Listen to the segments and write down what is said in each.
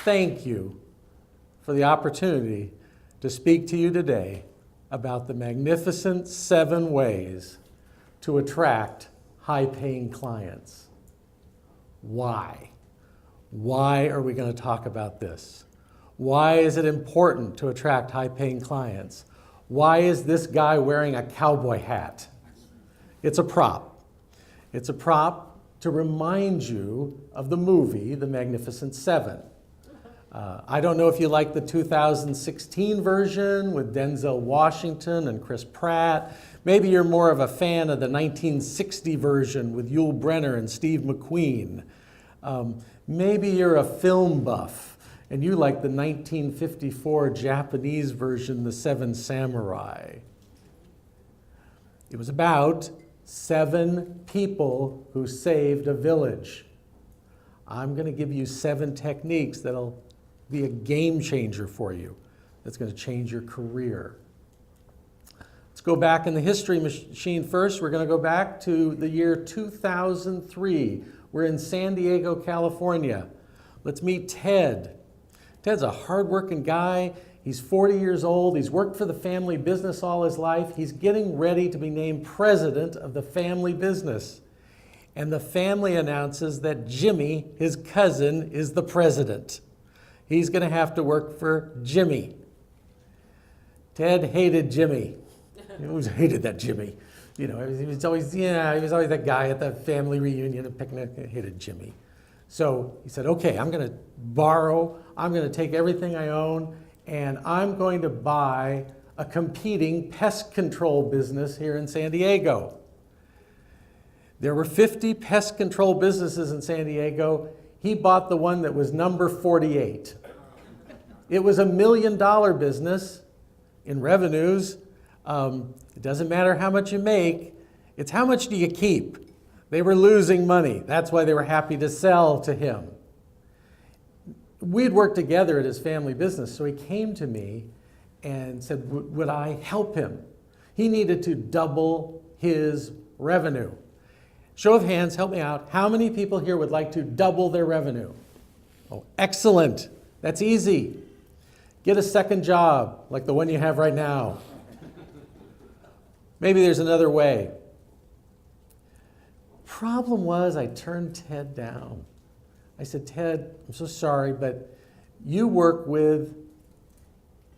thank you for the opportunity to speak to you today about the magnificent 7 ways to attract high-paying clients. Why? Why are we going to talk about this? Why is it important to attract high-paying clients? Why is this guy wearing a cowboy hat? It's a prop. It's a prop to remind you of the movie, The Magnificent Seven. I don't know if you like the 2016 version with Denzel Washington and Chris Pratt. Maybe you're more of a fan of the 1960 version with Yul Brynner and Steve McQueen. Maybe you're a film buff and you like the 1954 Japanese version, The Seven Samurai. It was about 7 people who saved a village. I'm going to give you 7 techniques that'll be a game changer for you. That's going to change your career. Let's go back in the history machine first. We're going to go back to the year 2003. We're in San Diego, California. Let's meet Ted. Ted's a hardworking guy. He's 40 years old. He's worked for the family business all his life. He's getting ready to be named president of the family business. And the family announces that Jimmy, his cousin, is the president. He's going to have to work for Jimmy. Ted hated Jimmy. He always hated that Jimmy. You know, he was always that guy at the family reunion and picnic. He hated Jimmy. So he said, okay, I'm going to borrow. I'm going to take everything I own, and I'm going to buy a competing pest control business here in San Diego. There were 50 pest control businesses in San Diego. He bought the one that was number 48. It was $1 million business in revenues. It doesn't matter how much you make, it's how much do you keep. They were losing money. That's why they were happy to sell to him. We'd worked together at his family business, so he came to me and said, would I help him? He needed to double his revenue. Show of hands, help me out. How many people here would like to double their revenue? Oh, excellent. That's easy. Get a second job, like the one you have right now. Maybe there's another way. Problem was, I turned Ted down. I said, Ted, I'm so sorry, but you work with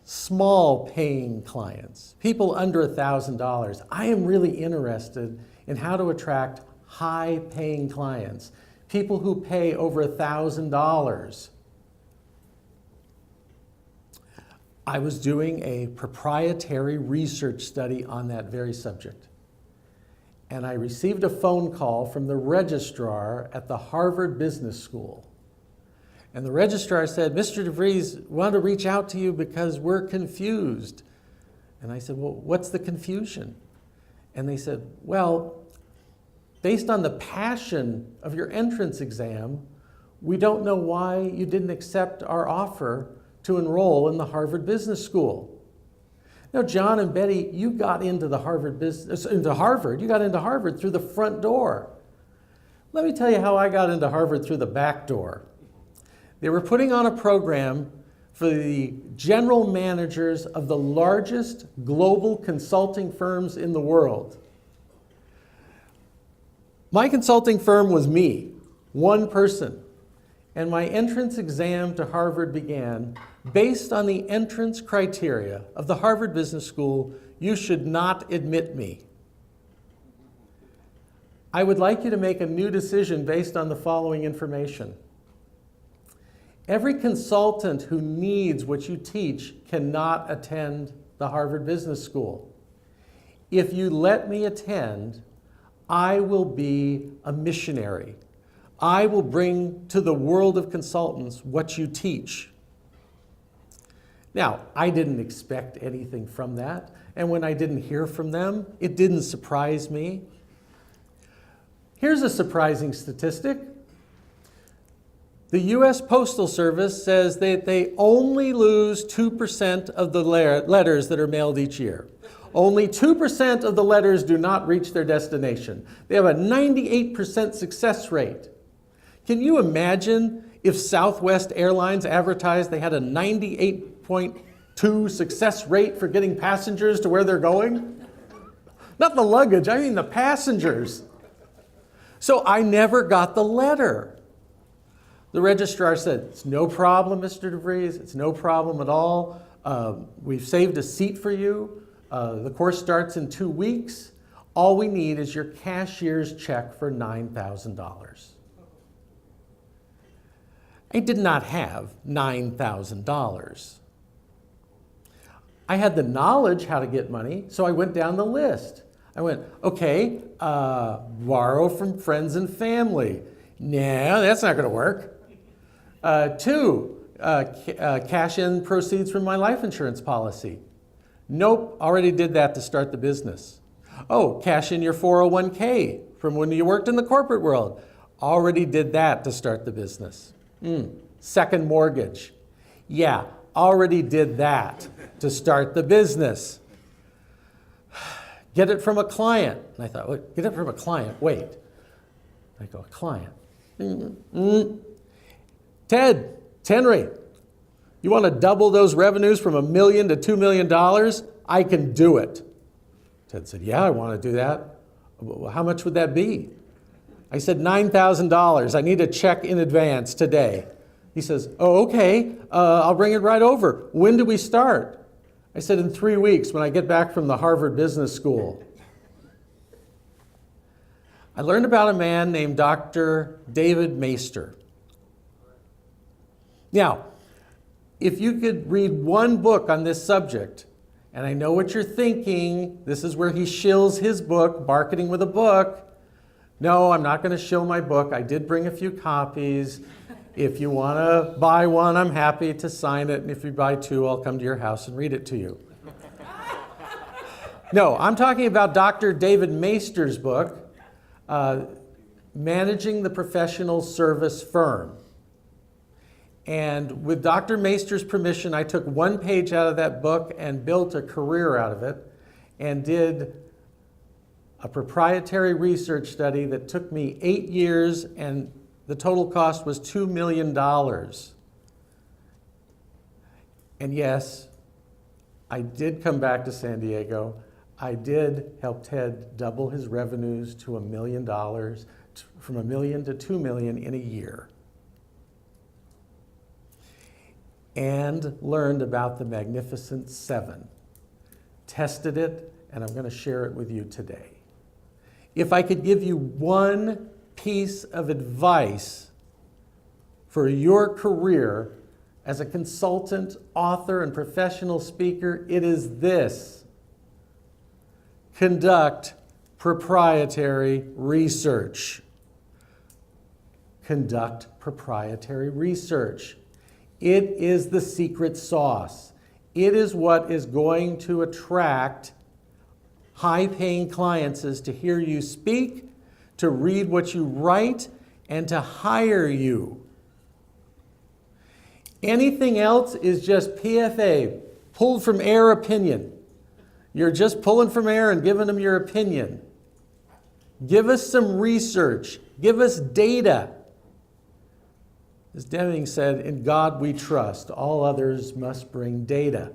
small paying clients, people under $1,000. I am really interested in how to attract high paying clients, people who pay over $1,000. I was doing a proprietary research study on that very subject. And I received a phone call from the registrar at the Harvard Business School. And the registrar said, Mr. DeVries, we want to reach out to you because we're confused. And I said, well, what's the confusion? And they said, well, based on the passion of your entrance exam, we don't know why you didn't accept our offer to enroll in the Harvard Business School. Now, John and Betty, you got into Harvard through the front door. Let me tell you how I got into Harvard through the back door. They were putting on a program for the general managers of the largest global consulting firms in the world. My consulting firm was me, one person. And my entrance exam to Harvard began based on the entrance criteria of the Harvard Business School. You should not admit me. I would like you to make a new decision based on the following information. Every consultant who needs what you teach cannot attend the Harvard Business School. If you let me attend, I will be a missionary. I will bring to the world of consultants what you teach. Now, I didn't expect anything from that, and when I didn't hear from them, it didn't surprise me. Here's a surprising statistic. The US Postal Service says that they only lose 2% of the letters that are mailed each year. Only 2% of the letters do not reach their destination. They have a 98% success rate. Can you imagine if Southwest Airlines advertised they had a 98.2 success rate for getting passengers to where they're going? Not the luggage, I mean the passengers. So I never got the letter. The registrar said, it's no problem, Mr. DeVries, it's no problem at all. We've saved a seat for you. The course starts in 2 weeks. All we need is your cashier's check for $9,000. I did not have $9,000. I had the knowledge how to get money, so I went down the list. I went, okay, borrow from friends and family. No, that's not going to work. 2, cash in proceeds from my life insurance policy. Nope, already did that to start the business. Oh, cash in your 401k from when you worked in the corporate world. Already did that to start the business. Second mortgage. Yeah, already did that to start the business. Get it from a client. And I thought, get it from a client, wait. I go, a client. Ted, Henry, you want to double those revenues from $1 million to $2 million? I can do it. Ted said, yeah, I want to do that. Well, how much would that be? I said, $9,000. I need a check in advance today. He says, oh, okay, I'll bring it right over. When do we start? I said, in 3 weeks when I get back from the Harvard Business School. I learned about a man named Dr. David Maister. Now, if you could read one book on this subject, and I know what you're thinking, this is where he shills his book, Marketing with a Book. No, I'm not going to shill my book. I did bring a few copies. If you want to buy one, I'm happy to sign it. And if you buy 2, I'll come to your house and read it to you. No, I'm talking about Dr. David Maister's book, Managing the Professional Service Firm. And with Dr. Maister's permission, I took 1 page out of that book and built a career out of it and did a proprietary research study that took me 8 years, and the total cost was $2 million. And yes, I did come back to San Diego. I did help Ted double his revenues to $1 million, from $1 million to $2 million in a year. And learned about the Magnificent Seven. Tested it, and I'm going to share it with you today. If I could give you one piece of advice for your career as a consultant, author, and professional speaker, it is this: conduct proprietary research. Conduct proprietary research. It is the secret sauce. It is what is going to attract high-paying clients, is to hear you speak, to read what you write, and to hire you. Anything else is just PFA, pulled from air opinion. You're just pulling from air and giving them your opinion. Give us some research. Give us data. As Deming said, in God we trust. All others must bring data.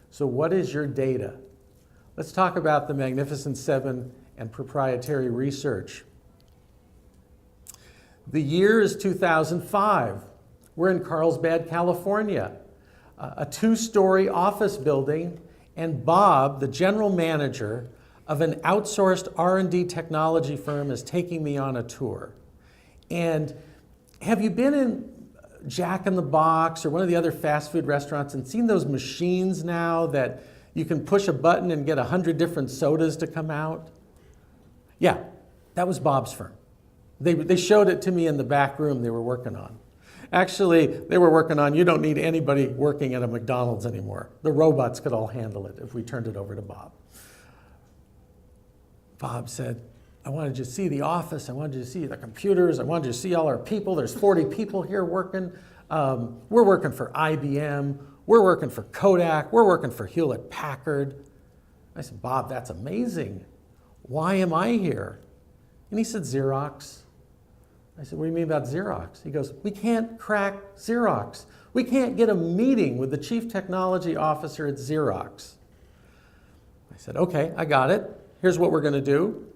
So what is your data? Let's talk about the Magnificent Seven and proprietary research. The year is 2005. We're in Carlsbad, California, a 2-story office building, and Bob, the general manager of an outsourced R&D technology firm, is taking me on a tour. And have you been in Jack in the Box or one of the other fast food restaurants and seen those machines now that you can push a button and get 100 different sodas to come out? Yeah, that was Bob's firm. They showed it to me in the back room they were working on. Actually, they were working on, you don't need anybody working at a McDonald's anymore. The robots could all handle it if we turned it over to Bob. Bob said, I wanted you to see the office. I wanted you to see the computers. I wanted you to see all our people. There's 40 people here working. We're working for IBM. We're working for Kodak. We're working for Hewlett Packard. I said, Bob, that's amazing. Why am I here? And he said, Xerox. I said, what do you mean about Xerox? He goes, we can't crack Xerox. We can't get a meeting with the chief technology officer at Xerox. I said, okay, I got it. Here's what we're going to do.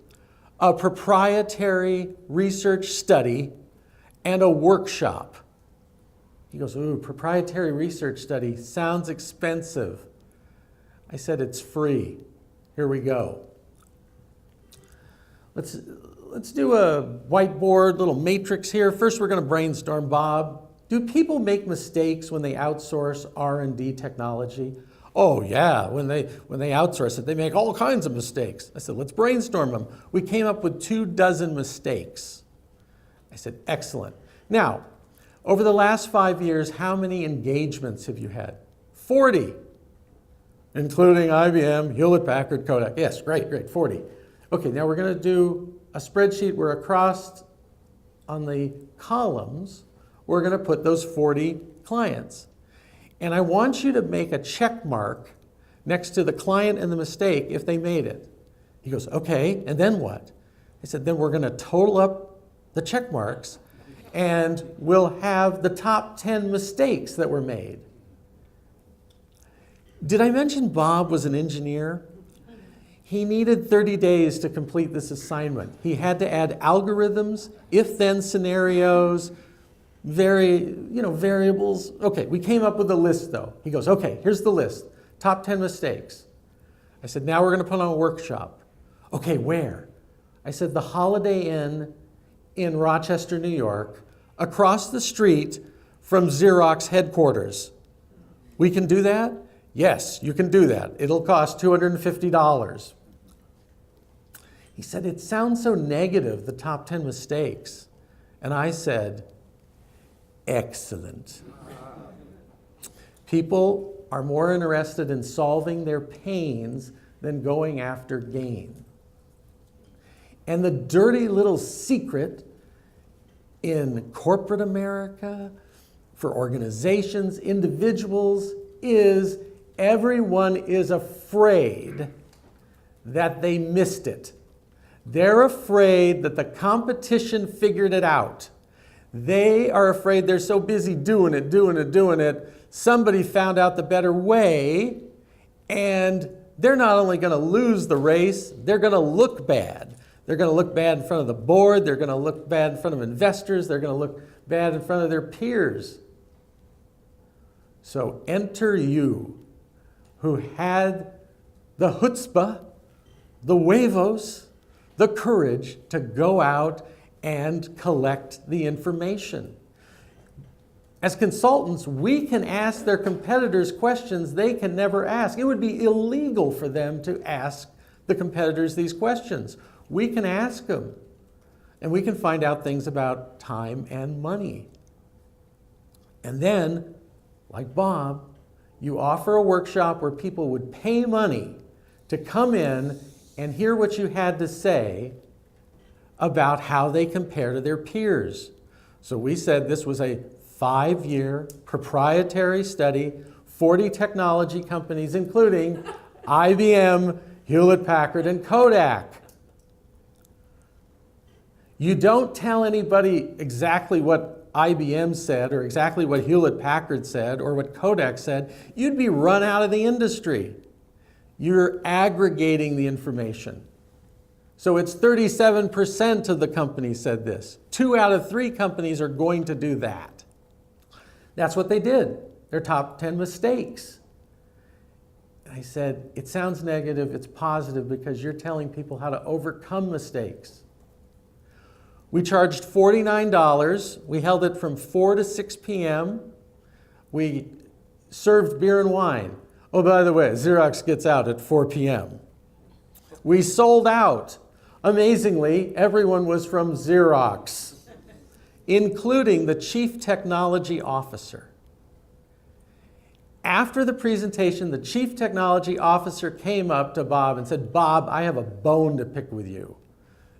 A proprietary research study and a workshop. He goes, ooh, proprietary research study sounds expensive. I said, it's free. Here we go. Let's do a whiteboard, little matrix here. First, we're going to brainstorm, Bob. Do people make mistakes when they outsource R&D technology? Oh, yeah, when they outsource it, they make all kinds of mistakes. I said, let's brainstorm them. We came up with 24 mistakes. I said, excellent. Now, over the last 5 years, how many engagements have you had? 40, including IBM, Hewlett-Packard, Kodak. Yes, great, 40. Okay, now we're going to do a spreadsheet where across on the columns, we're going to put those 40 clients. And I want you to make a check mark next to the client and the mistake if they made it. He goes, okay, and then what? I said, then we're going to total up the check marks and we'll have the top 10 mistakes that were made. Did I mention Bob was an engineer? He needed 30 days to complete this assignment. He had to add algorithms, if-then scenarios, variables. Okay, we came up with a list though. He goes, okay, here's the list. Top 10 mistakes. I said, now we're going to put on a workshop. Okay, where? I said, the Holiday Inn in Rochester, New York, across the street from Xerox headquarters. We can do that? Yes, you can do that. It'll cost $250. He said, it sounds so negative, the top 10 mistakes. And I said, excellent. People are more interested in solving their pains than going after gain. And the dirty little secret in corporate America, for organizations, individuals, is everyone is afraid that they missed it. They're afraid that the competition figured it out. They are afraid they're so busy doing it. Somebody found out the better way, and they're not only going to lose the race, they're going to look bad. They're going to look bad in front of the board. They're going to look bad in front of investors. They're going to look bad in front of their peers. So enter you, who had the chutzpah, the huevos, the courage to go out and collect the information. As consultants, we can ask their competitors questions they can never ask. It would be illegal for them to ask the competitors these questions. We can ask them, and we can find out things about time and money. And then, like Bob, you offer a workshop where people would pay money to come in and hear what you had to say about how they compare to their peers. So we said this was a 5-year proprietary study, 40 technology companies, including IBM, Hewlett-Packard, and Kodak. You don't tell anybody exactly what IBM said or exactly what Hewlett-Packard said or what Kodak said. You'd be run out of the industry. You're aggregating the information. So it's 37% of the companies said this. 2 out of 3 companies are going to do that. That's what they did. Their top 10 mistakes. And I said, it sounds negative, it's positive because you're telling people how to overcome mistakes. We charged $49. We held it from 4 to 6 p.m. We served beer and wine. Oh, by the way, Xerox gets out at 4 p.m. We sold out. Amazingly, everyone was from Xerox, including the chief technology officer. After the presentation, the chief technology officer came up to Bob and said, Bob, I have a bone to pick with you.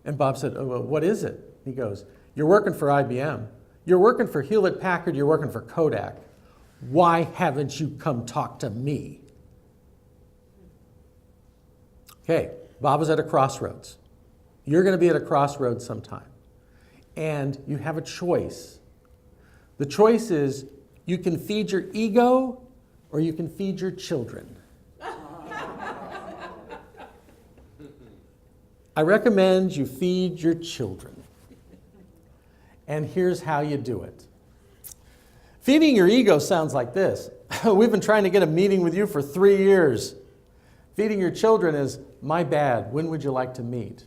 And Bob said, oh, well, what is it? He goes, you're working for IBM. You're working for Hewlett-Packard. You're working for Kodak. Why haven't you come talk to me? Okay, Bob was at a crossroads. You're going to be at a crossroads sometime. and you have a choice. The choice is you can feed your ego or you can feed your children. I recommend you feed your children. And here's how you do it. Feeding your ego sounds like this. We've been trying to get a meeting with you for 3 years. Feeding your children is, my bad, when would you like to meet?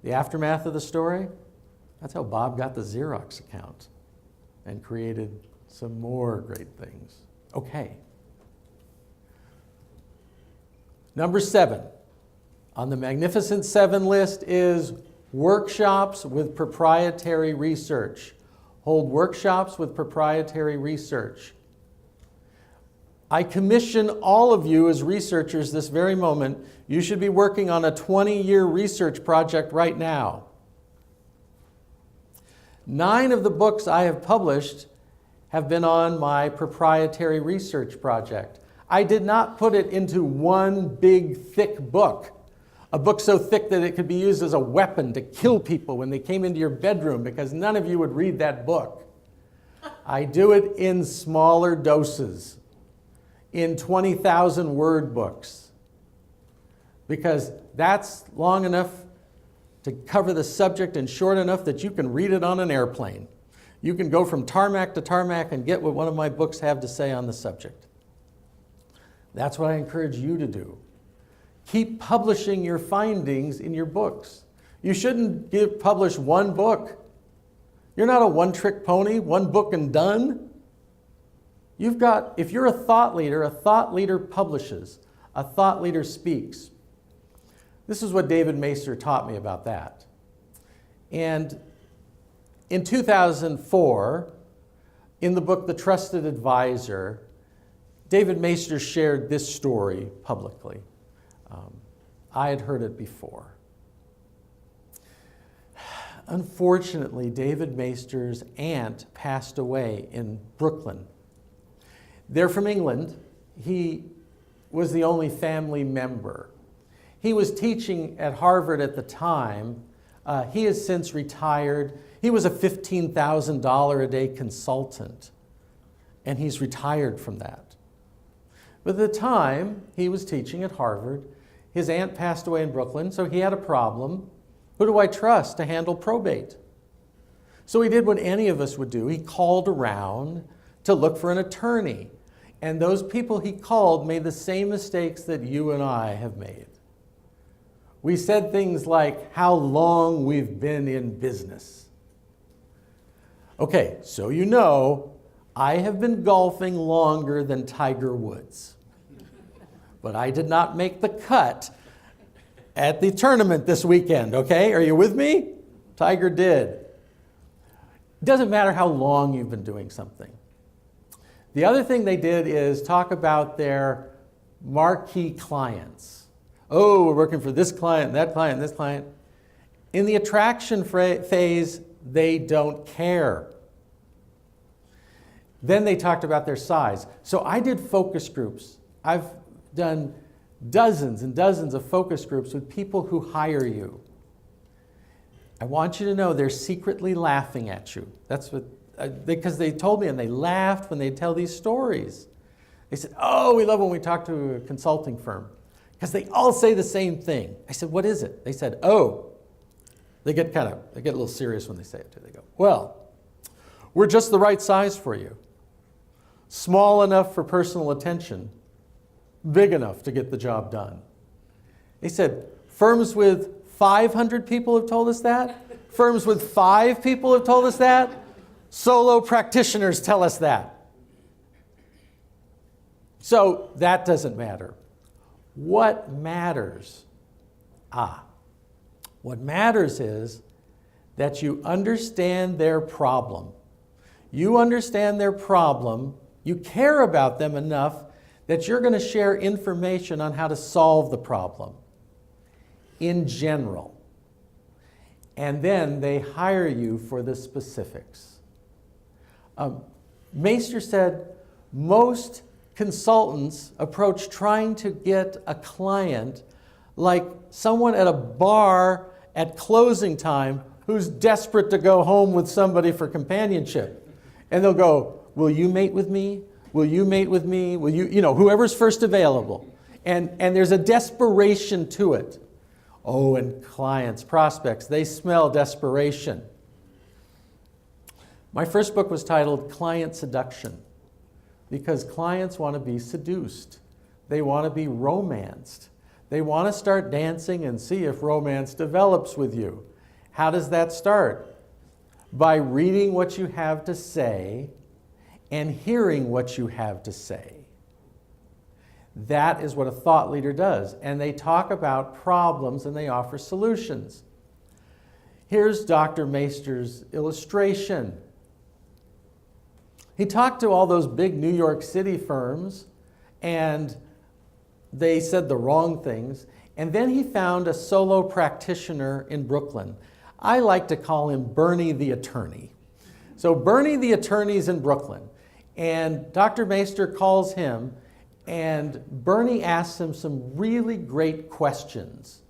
The aftermath of the story? That's how Bob got the Xerox account and created some more great things. Okay. Number 7 on the Magnificent 7 list is workshops with proprietary research. Hold workshops with proprietary research. I commission all of you as researchers this very moment. You should be working on a 20-year research project right now. 9 of the books I have published have been on my proprietary research project. I did not put it into one big, thick book, a book so thick that it could be used as a weapon to kill people when they came into your bedroom, because none of you would read that book. I do it in smaller doses, in 20,000 word books, because that's long enough to cover the subject and short enough that you can read it on an airplane. You can go from tarmac to tarmac and get what one of my books have to say on the subject. That's what I encourage you to do. Keep publishing your findings in your books. You shouldn't publish one book. You're not a one-trick pony, one book and done. If you're a thought leader publishes, a thought leader speaks. This is what David Maister taught me about that. And in 2004, in the book The Trusted Advisor, David Maister shared this story publicly. I had heard it before. Unfortunately, David Maister's aunt passed away in Brooklyn. They're from England. He was the only family member. He was teaching at Harvard at the time. He has since retired. He was a $15,000 a day consultant, and he's retired from that. But at the time, he was teaching at Harvard. His aunt passed away in Brooklyn, so he had a problem. Who do I trust to handle probate? So he did what any of us would do. He called around to look for an attorney. And those people he called made the same mistakes that you and I have made. We said things like, how long we've been in business. Okay, so you know, I have been golfing longer than Tiger Woods. But I did not make the cut at the tournament this weekend, okay? Are you with me? Tiger did. It doesn't matter how long you've been doing something. The other thing they did is talk about their marquee clients. Oh, we're working for this client, that client, this client. In the attraction phase, they don't care. Then they talked about their size. So I did focus groups. I've done dozens and dozens of focus groups with people who hire you. I want you to know they're secretly laughing at you. That's what, because they told me, and they laughed when they tell these stories. They said, oh, we love when we talk to a consulting firm, because they all say the same thing. I said, what is it? They said, oh. They get a little serious when they say it too. They go, well, we're just the right size for you. Small enough for personal attention, big enough to get the job done. They said, firms with 500 people have told us that. Firms with 5 people have told us that. Solo practitioners tell us that. So that doesn't matter. What matters? What matters is that you understand their problem. You understand their problem. You care about them enough that you're going to share information on how to solve the problem in general. And then they hire you for the specifics. Maister said most consultants approach trying to get a client like someone at a bar at closing time who's desperate to go home with somebody for companionship. And they'll go, will you mate with me? Will you mate with me? Will you, whoever's first available. And there's a desperation to it. Oh, and clients, prospects, they smell desperation. My first book was titled Client Seduction, because clients want to be seduced. They want to be romanced. They want to start dancing and see if romance develops with you. How does that start? By reading what you have to say and hearing what you have to say. That is what a thought leader does. And they talk about problems and they offer solutions. Here's Dr. Meister's illustration. He talked to all those big New York City firms, and they said the wrong things. And then he found a solo practitioner in Brooklyn. I like to call him Bernie the attorney. So Bernie the attorney's in Brooklyn, and Dr. Meister calls him, and Bernie asks him some really great questions.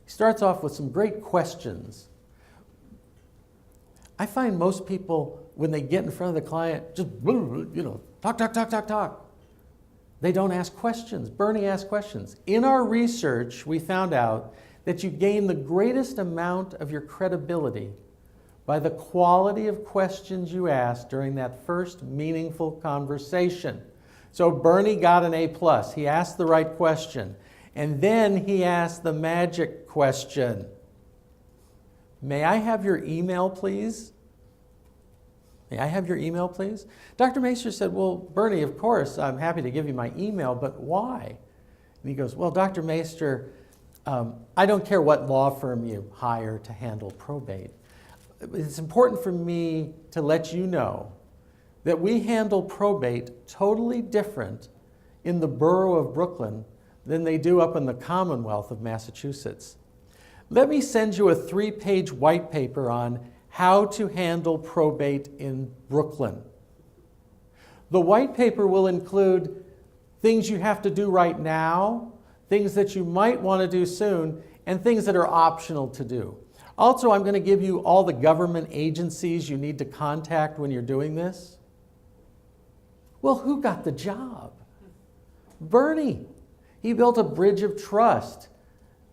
He starts off with some great questions. I find most people, when they get in front of the client, just, talk. They don't ask questions. Bernie asks questions. In our research, we found out that you gain the greatest amount of your credibility by the quality of questions you ask during that first meaningful conversation. So Bernie got an A+. He asked the right question. And then he asked the magic question. May I have your email, please? May I have your email, please? Dr. Meister said, well, Bernie, of course, I'm happy to give you my email, but why? And he goes, well, Dr. Meister, I don't care what law firm you hire to handle probate. It's important for me to let you know that we handle probate totally different in the borough of Brooklyn than they do up in the Commonwealth of Massachusetts. Let me send you a 3-page white paper on how to handle probate in Brooklyn. The white paper will include things you have to do right now, things that you might want to do soon, and things that are optional to do. Also, I'm going to give you all the government agencies you need to contact when you're doing this. Well, who got the job? Bernie. He built a bridge of trust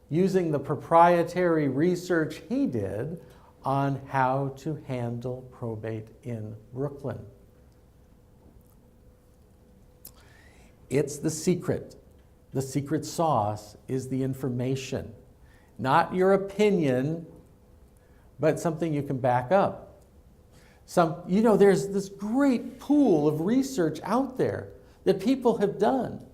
using the proprietary research he did on how to handle probate in Brooklyn. It's the secret. The secret sauce is the information. Not your opinion, but something you can back up. There's this great pool of research out there that people have done.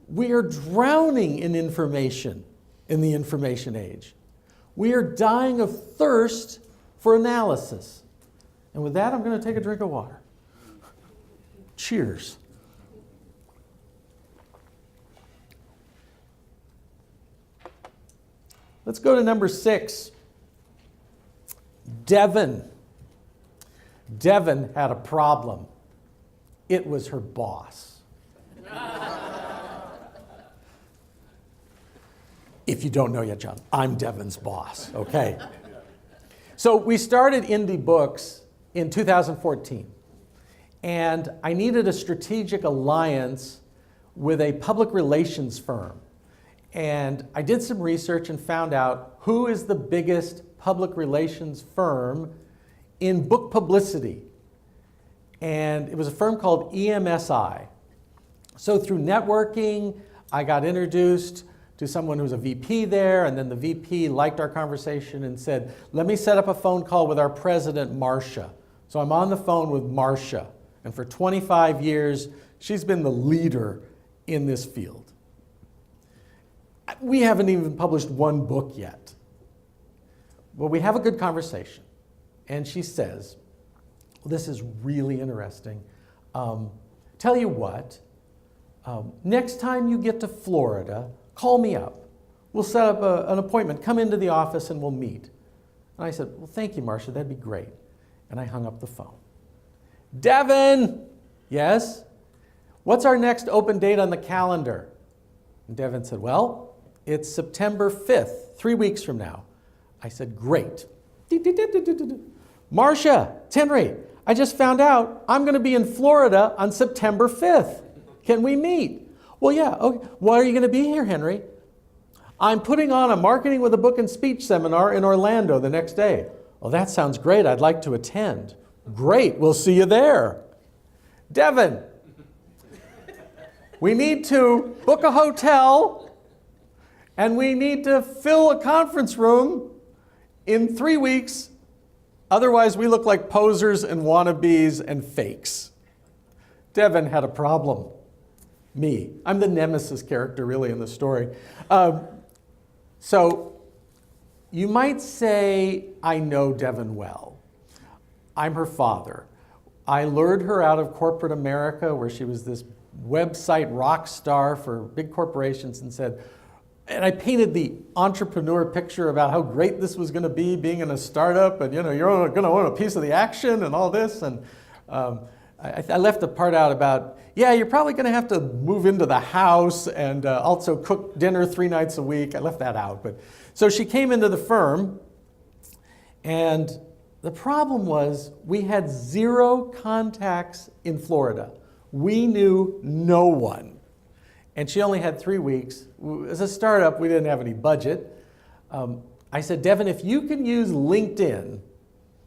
We are drowning in information in the information age. We are dying of thirst for analysis. And with that, I'm going to take a drink of water. Cheers. Let's go to number 6. Devon. Devon had a problem. It was her boss. If you don't know yet, John, I'm Devon's boss, okay? So we started Indie Books in 2014, and I needed a strategic alliance with a public relations firm. And I did some research and found out who is the biggest public relations firm in book publicity. And it was a firm called EMSI. So through networking, I got introduced to someone who's a VP there, and then the VP liked our conversation and said, let me set up a phone call with our president, Marcia. So I'm on the phone with Marcia, and for 25 years, she's been the leader in this field. We haven't even published one book yet. Well, we have a good conversation, and she says, well, this is really interesting. Tell you what, next time you get to Florida, call me up. We'll set up an appointment. Come into the office and we'll meet. And I said, well, thank you, Marcia. That'd be great. And I hung up the phone. Devon! Yes? What's our next open date on the calendar? And Devon said, well, it's September 5th, 3 weeks from now. I said, great. Marcia, it's Henry. I just found out I'm going to be in Florida on September 5th. Can we meet? Well, yeah. Okay. Why are you going to be here, Henry? I'm putting on a Marketing with a Book and Speech seminar in Orlando the next day. Well, that sounds great. I'd like to attend. Great. We'll see you there. Devin, we need to book a hotel and we need to fill a conference room in 3 weeks. Otherwise, we look like posers and wannabes and fakes. Devin had a problem. Me. I'm the nemesis character, really, in the story. So you might say, I know Devin well. I'm her father. I lured her out of corporate America, where she was this website rock star for big corporations, and I painted the entrepreneur picture about how great this was going to be, being in a startup, and you're going to own a piece of the action and all this. And I left the part out about, yeah, you're probably going to have to move into the house and also cook dinner 3 nights a week. I left that out. But so she came into the firm, and the problem was we had 0 contacts in Florida. We knew no one. And she only had 3 weeks. As a startup, we didn't have any budget. I said, Devin, if you can use LinkedIn,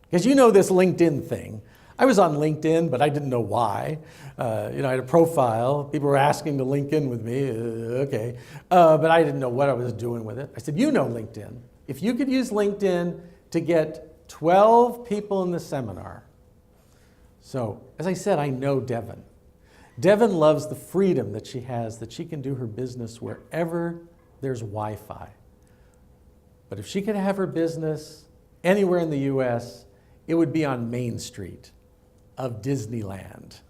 because you know this LinkedIn thing. I was on LinkedIn, but I didn't know why. I had a profile. People were asking to link in with me. Okay. But I didn't know what I was doing with it. I said, you know LinkedIn. If you could use LinkedIn to get 12 people in the seminar. So, as I said, I know Devin. Devin loves the freedom that she has, that she can do her business wherever there's Wi-Fi. But if she could have her business anywhere in the US, it would be on Main Street of Disneyland.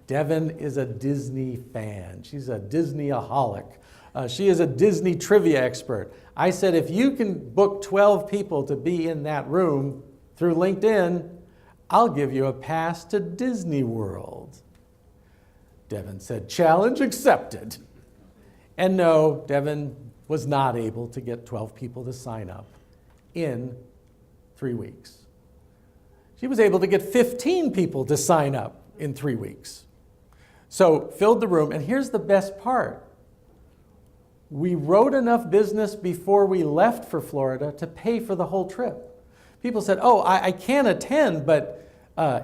Devin is a Disney fan. She's a Disney-aholic. She is a Disney trivia expert. I said, if you can book 12 people to be in that room through LinkedIn, I'll give you a pass to Disney World. Devin said, challenge accepted. And no, Devin was not able to get 12 people to sign up in 3 weeks. She was able to get 15 people to sign up in 3 weeks. So filled the room, and here's the best part. We wrote enough business before we left for Florida to pay for the whole trip. People said, oh, I can't attend, but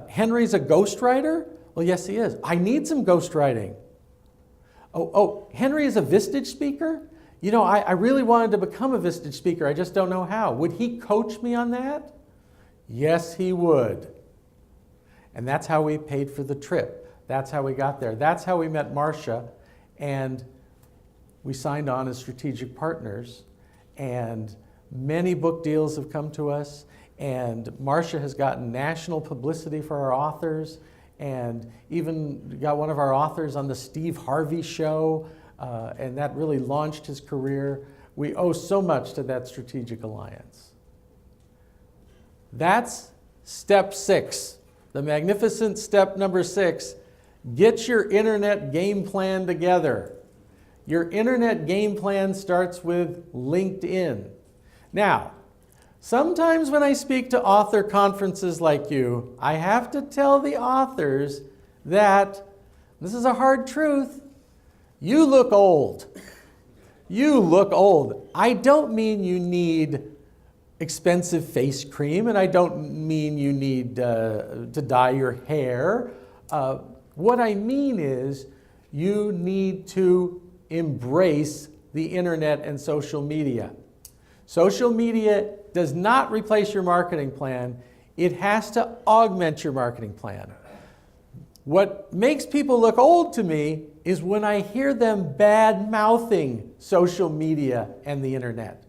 Henry's a ghostwriter? Well, yes, he is. I need some ghostwriting. Oh, Henry is a Vistage speaker? I really wanted to become a Vistage speaker. I just don't know how. Would he coach me on that? Yes, he would. And that's how we paid for the trip. That's how we got there. That's how we met Marcia. And we signed on as strategic partners. And many book deals have come to us. And Marcia has gotten national publicity for our authors. And even got one of our authors on the Steve Harvey show, and that really launched his career. We owe so much to that strategic alliance. That's step 6, the magnificent step number 6. Get your internet game plan together. Your internet game plan starts with LinkedIn. Now, sometimes when I speak to author conferences like you, I have to tell the authors that, this is a hard truth, you look old. You look old. I don't mean you need expensive face cream, and I don't mean you need to dye your hair. What I mean is you need to embrace the internet and social media. Social media does not replace your marketing plan. It has to augment your marketing plan. What makes people look old to me is when I hear them bad-mouthing social media and the internet.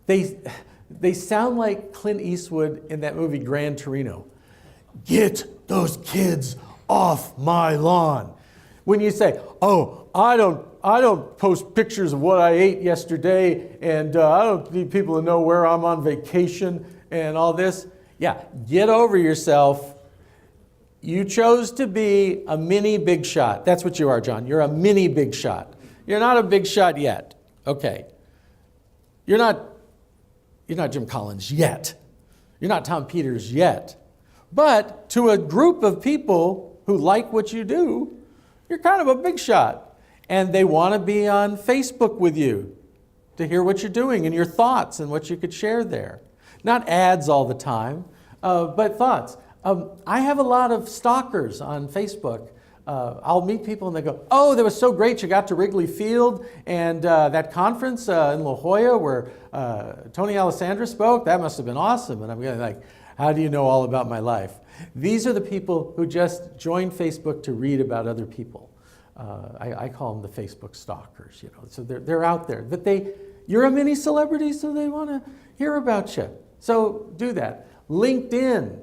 They sound like Clint Eastwood in that movie Gran Torino. Get those kids off my lawn. When you say, oh, I don't post pictures of what I ate yesterday, and I don't need people to know where I'm on vacation and all this. Yeah, get over yourself. You chose to be a mini big shot. That's what you are, John. You're a mini big shot. You're not a big shot yet. Okay. You're You're not Jim Collins yet. You're not Tom Peters yet. But to a group of people who like what you do, you're kind of a big shot. And they want to be on Facebook with you to hear what you're doing and your thoughts and what you could share there. Not ads all the time, but thoughts. I have a lot of stalkers on Facebook. I'll meet people and they go, oh, that was so great. You got to Wrigley Field and that conference in La Jolla where Tony Alessandra spoke. That must have been awesome. And I'm going like, how do you know all about my life? These are the people who just joined Facebook to read about other people. I call them the Facebook stalkers, So they're out there. But you're a mini celebrity, so they want to hear about you. So do that. LinkedIn,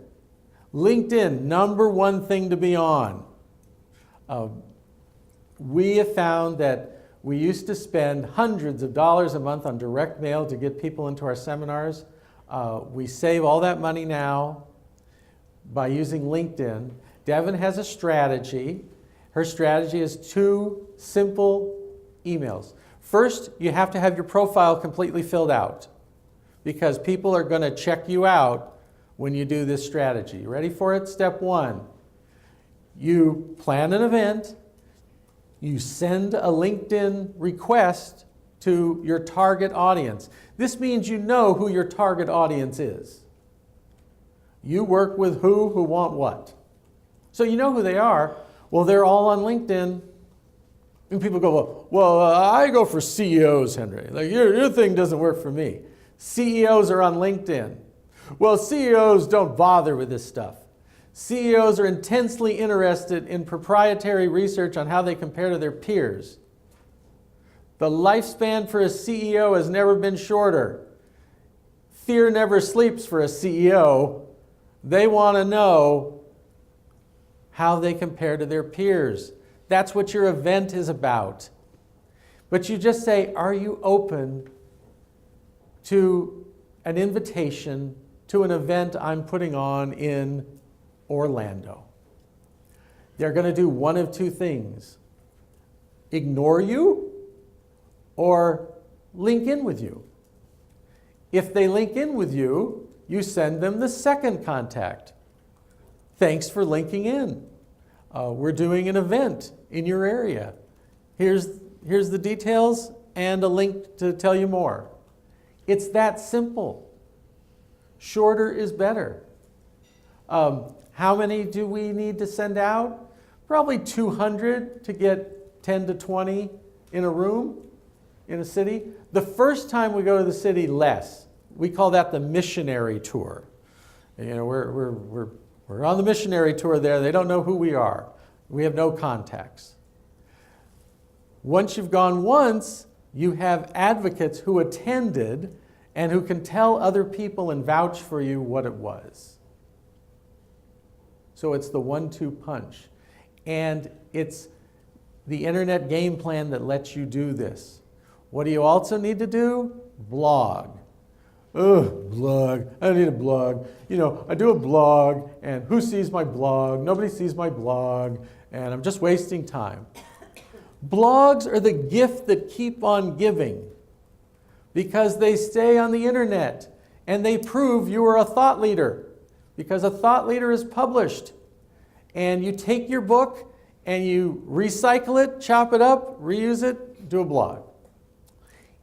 number one thing to be on. We have found that we used to spend hundreds of dollars a month on direct mail to get people into our seminars. We save all that money now by using LinkedIn. Devin has a strategy. Her strategy is 2 simple emails. First, you have to have your profile completely filled out because people are going to check you out when you do this strategy. You ready for it? Step 1. You plan an event. You send a LinkedIn request to your target audience. This means you know who your target audience is. You work with who want what. So you know who they are. Well, they're all on LinkedIn. And people go, well, I go for CEOs, Henry. Like your thing doesn't work for me. CEOs are on LinkedIn. Well, CEOs don't bother with this stuff. CEOs are intensely interested in proprietary research on how they compare to their peers. The lifespan for a CEO has never been shorter. Fear never sleeps for a CEO. They want to know how they compare to their peers. That's what your event is about. But you just say, are you open to an invitation to an event I'm putting on in Orlando? They're going to do one of 2 things. Ignore you or link in with you. If they link in with you, you send them the second contact. Thanks for linking in. We're doing an event in your area. Here's the details and a link to tell you more. It's that simple. Shorter is better. How many do we need to send out? Probably 200 to get 10 to 20 in a room, in a city. The first time we go to the city, less. We call that the missionary tour. We're on the missionary tour there. They don't know who we are. We have no contacts. Once you've gone once, you have advocates who attended and who can tell other people and vouch for you what it was. So it's the 1-2 punch. And it's the internet game plan that lets you do this. What do you also need to do? Blog. Ugh, blog. I don't need a blog. I do a blog, and who sees my blog? Nobody sees my blog, and I'm just wasting time. Blogs are the gift that keep on giving because they stay on the internet, and they prove you are a thought leader because a thought leader is published. And you take your book, and you recycle it, chop it up, reuse it, do a blog.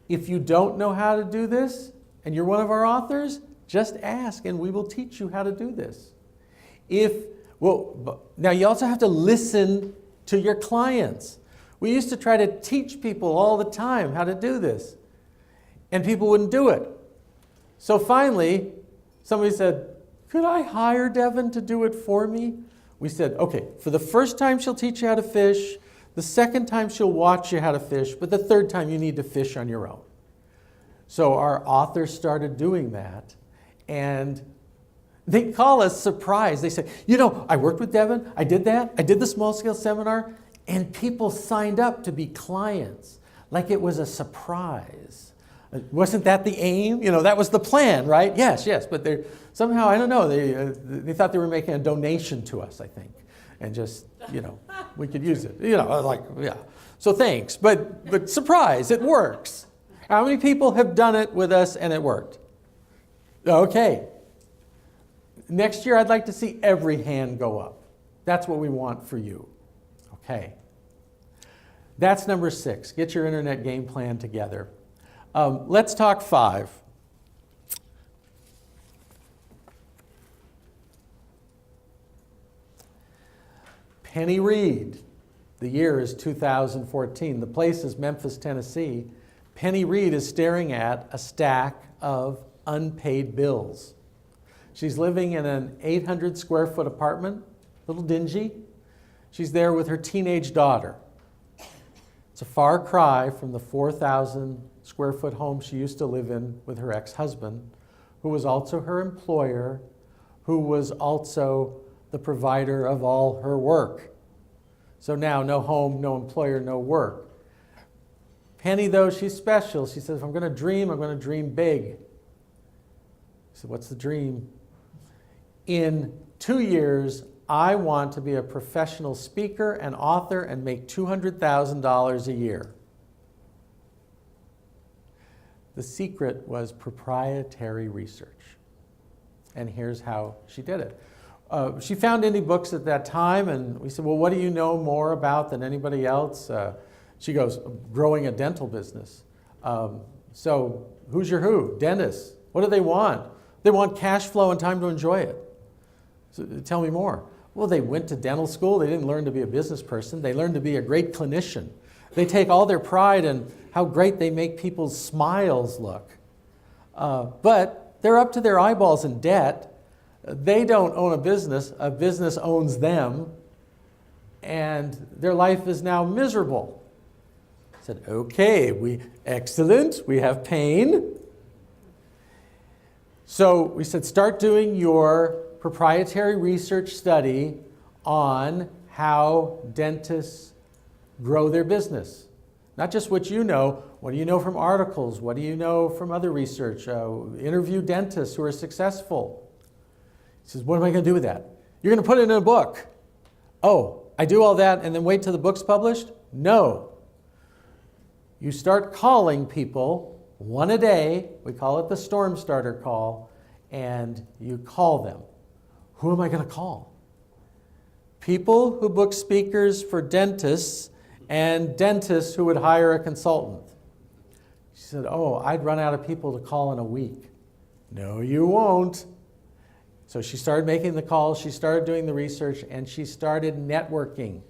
If you don't know how to do this, and you're one of our authors, just ask and we will teach you how to do this. Now you also have to listen to your clients. We used to try to teach people all the time how to do this, and people wouldn't do it. So finally, somebody said, could I hire Devin to do it for me? We said, okay, for the first time she'll teach you how to fish, the second time she'll watch you how to fish, but the third time you need to fish on your own. So our authors started doing that, and they call us surprised. They say, I worked with Devin, I did that, I did the small-scale seminar, and people signed up to be clients, like it was a surprise. Wasn't that the aim? That was the plan, right? Yes, but they somehow, I don't know, they thought they were making a donation to us, I think, and just, we could use it. So thanks, but surprise, it works. How many people have done it with us and it worked? Okay. Next year, I'd like to see every hand go up. That's what we want for you. Okay. That's number 6. Get your internet game plan together. Let's talk 5. Penny Reed. The year is 2014. The place is Memphis, Tennessee. Penny Reed is staring at a stack of unpaid bills. She's living in an 800 square foot apartment, a little dingy. She's there with her teenage daughter. It's a far cry from the 4,000 square foot home she used to live in with her ex-husband, who was also her employer, who was also the provider of all her work. So now, no home, no employer, no work. Penny, though, she's special. She says, if I'm going to dream, I'm going to dream big. I said, what's the dream? In 2 years, I want to be a professional speaker and author and make $200,000 a year. The secret was proprietary research. And here's how she did it. She found indie books at that time, and we said, well, what do you know more about than anybody else? She goes, growing a dental business. So who's your who? Dentists. What do they want? They want cash flow and time to enjoy it. So tell me more. Well, they went to dental school. They didn't learn to be a business person. They learned to be a great clinician. They take all their pride in how great they make people's smiles look. But they're up to their eyeballs in debt. They don't own a business owns them, and their life is now miserable. I said, okay, excellent, we have pain. So we said, start doing your proprietary research study on how dentists grow their business. Not just what you know, what do you know from articles, what do you know from other research, interview dentists who are successful. He says, what am I going to do with that? You're going to put it in a book. Oh, I do all that and then wait till the book's published? No. You start calling people one a day. We call it the storm starter call. And you call them. Who am I going to call? People who book speakers for dentists and dentists who would hire a consultant. She said, oh, I'd run out of people to call in a week. No, you won't. So she started making the calls, she started doing the research, and she started networking.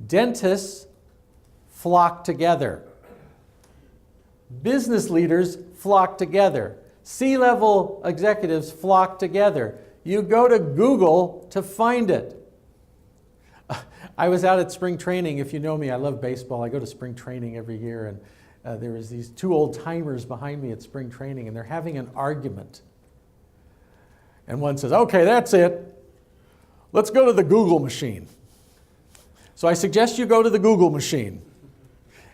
Dentists flock together. Business leaders flock together. C-level executives flock together. You go to Google to find it. I was out at spring training. If you know me, I love baseball. I go to spring training every year, and there was these 2 old-timers behind me at spring training, and they're having an argument. And one says, okay, that's it. Let's go to the Google machine. So I suggest you go to the Google machine.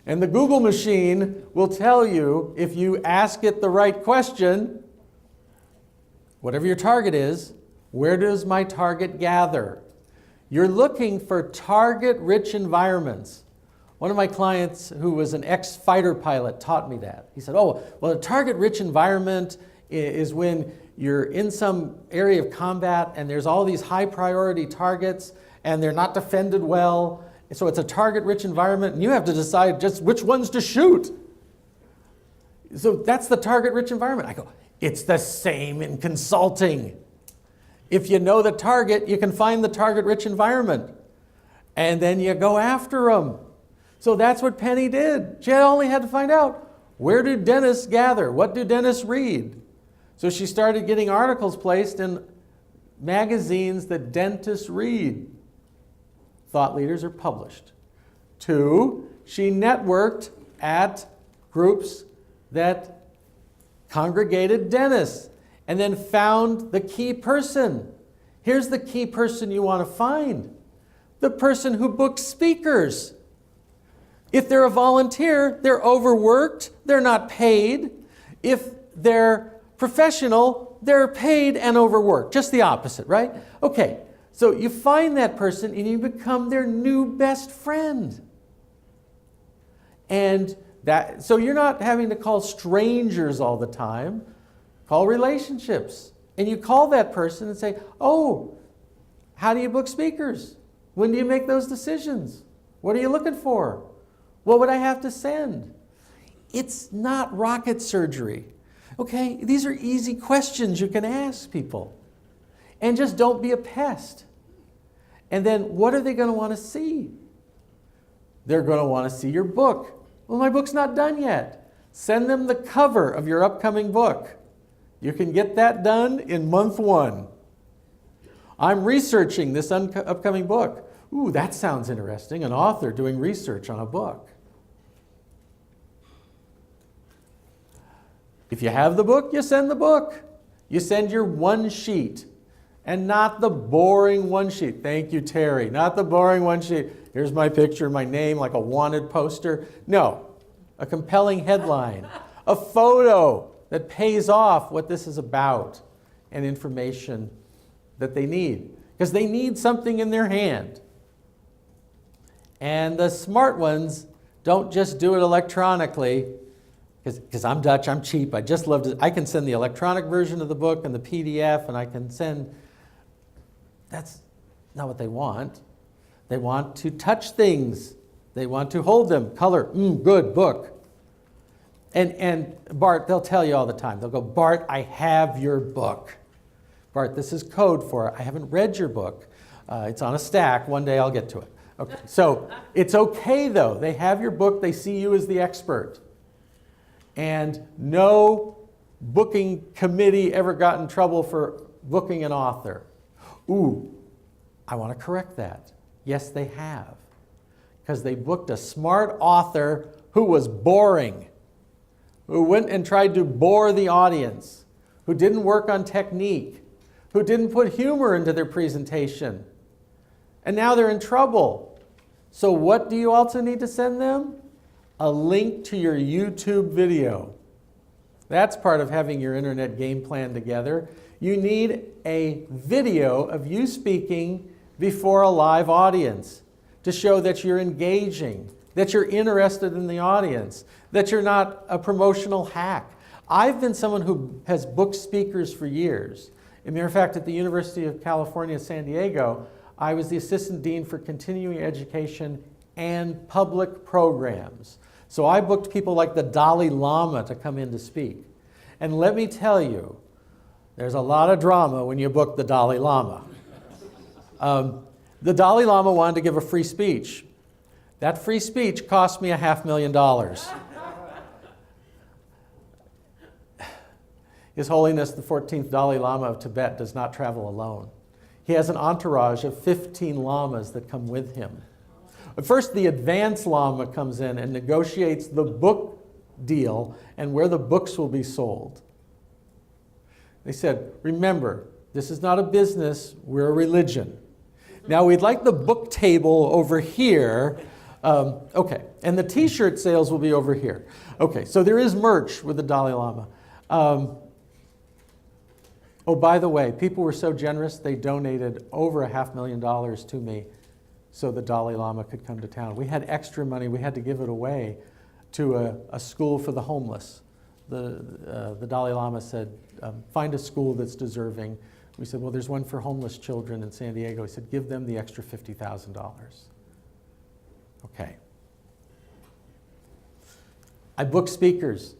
And the Google machine will tell you, if you ask it the right question, whatever your target is, where does my target gather? You're looking for target-rich environments. One of my clients who was an ex-fighter pilot taught me that. He said, oh, well, a target-rich environment is when you're in some area of combat and there's all these high priority targets and they're not defended well. So it's a target-rich environment and you have to decide just which ones to shoot. So that's the target-rich environment. I go, it's the same in consulting. If you know the target, you can find the target-rich environment. And then you go after them. So that's what Penny did. She only had to find out, where do dentists gather? What do dentists read? So she started getting articles placed in magazines that dentists read. Thought leaders are published. 2, she networked at groups that congregated dentists and then found the key person. Here's the key person you want to find. The person who books speakers. If they're a volunteer, they're overworked, they're not paid. If they're professional, they're paid and overworked. Just the opposite, right? Okay, so you find that person and you become their new best friend. And so you're not having to call strangers all the time. call relationships. And you call that person and say, oh, how do you book speakers? When do you make those decisions? What are you looking for? What would I have to send? It's not rocket surgery. Okay, these are easy questions you can ask people. And just don't be a pest. And then what are they going to want to see? They're going to want to see your book. Well, my book's not done yet. Send them the cover of your upcoming book. You can get that done in month 1. I'm researching this upcoming book. Ooh, that sounds interesting. An author doing research on a book. If you have the book, you send the book. You send your one sheet, and not the boring one sheet. Thank you, Terry. Not the boring one sheet. Here's my picture, my name, like a wanted poster. No, a compelling headline, a photo that pays off what this is about, and information that they need. Because they need something in their hand. And the smart ones don't just do it electronically, because I'm Dutch, I'm cheap, I just love to, I can send the electronic version of the book and the PDF, and I can send, that's not what they want. They want to touch things. They want to hold them, color, good book. And Bart, they'll tell you all the time, they'll go, Bart, I have your book. Bart, this is code for it. I haven't read your book. It's on a stack, one day I'll get to it. Okay. So it's okay though, they have your book, they see you as the expert. And no booking committee ever got in trouble for booking an author. Ooh, I want to correct that. Yes, they have. Because they booked a smart author who was boring, who went and tried to bore the audience, who didn't work on technique, who didn't put humor into their presentation. And now they're in trouble. So what do you also need to send them? A link to your YouTube video. That's part of having your internet game plan together. You need a video of you speaking before a live audience to show that you're engaging, that you're interested in the audience, that you're not a promotional hack. I've been someone who has booked speakers for years. As a matter of fact, at the University of California, San Diego, I was the assistant dean for continuing education and public programs. So I booked people like the Dalai Lama to come in to speak. And let me tell you, there's a lot of drama when you book the Dalai Lama. The Dalai Lama wanted to give a free speech. That free speech cost me $500,000. His Holiness the 14th Dalai Lama of Tibet does not travel alone. He has an entourage of 15 lamas that come with him. But first, the advanced lama comes in and negotiates the book deal and where the books will be sold. They said, remember, this is not a business, we're a religion. Now, we'd like the book table over here. Okay, and the t-shirt sales will be over here. Okay, so there is merch with the Dalai Lama. Oh, by the way, people were so generous, they donated over $500,000 to me so the Dalai Lama could come to town. We had extra money. We had to give it away to a school for the homeless. The Dalai Lama said, find a school that's deserving. We said, well, there's one for homeless children in San Diego. He said, give them the extra $50,000. Okay. I book speakers.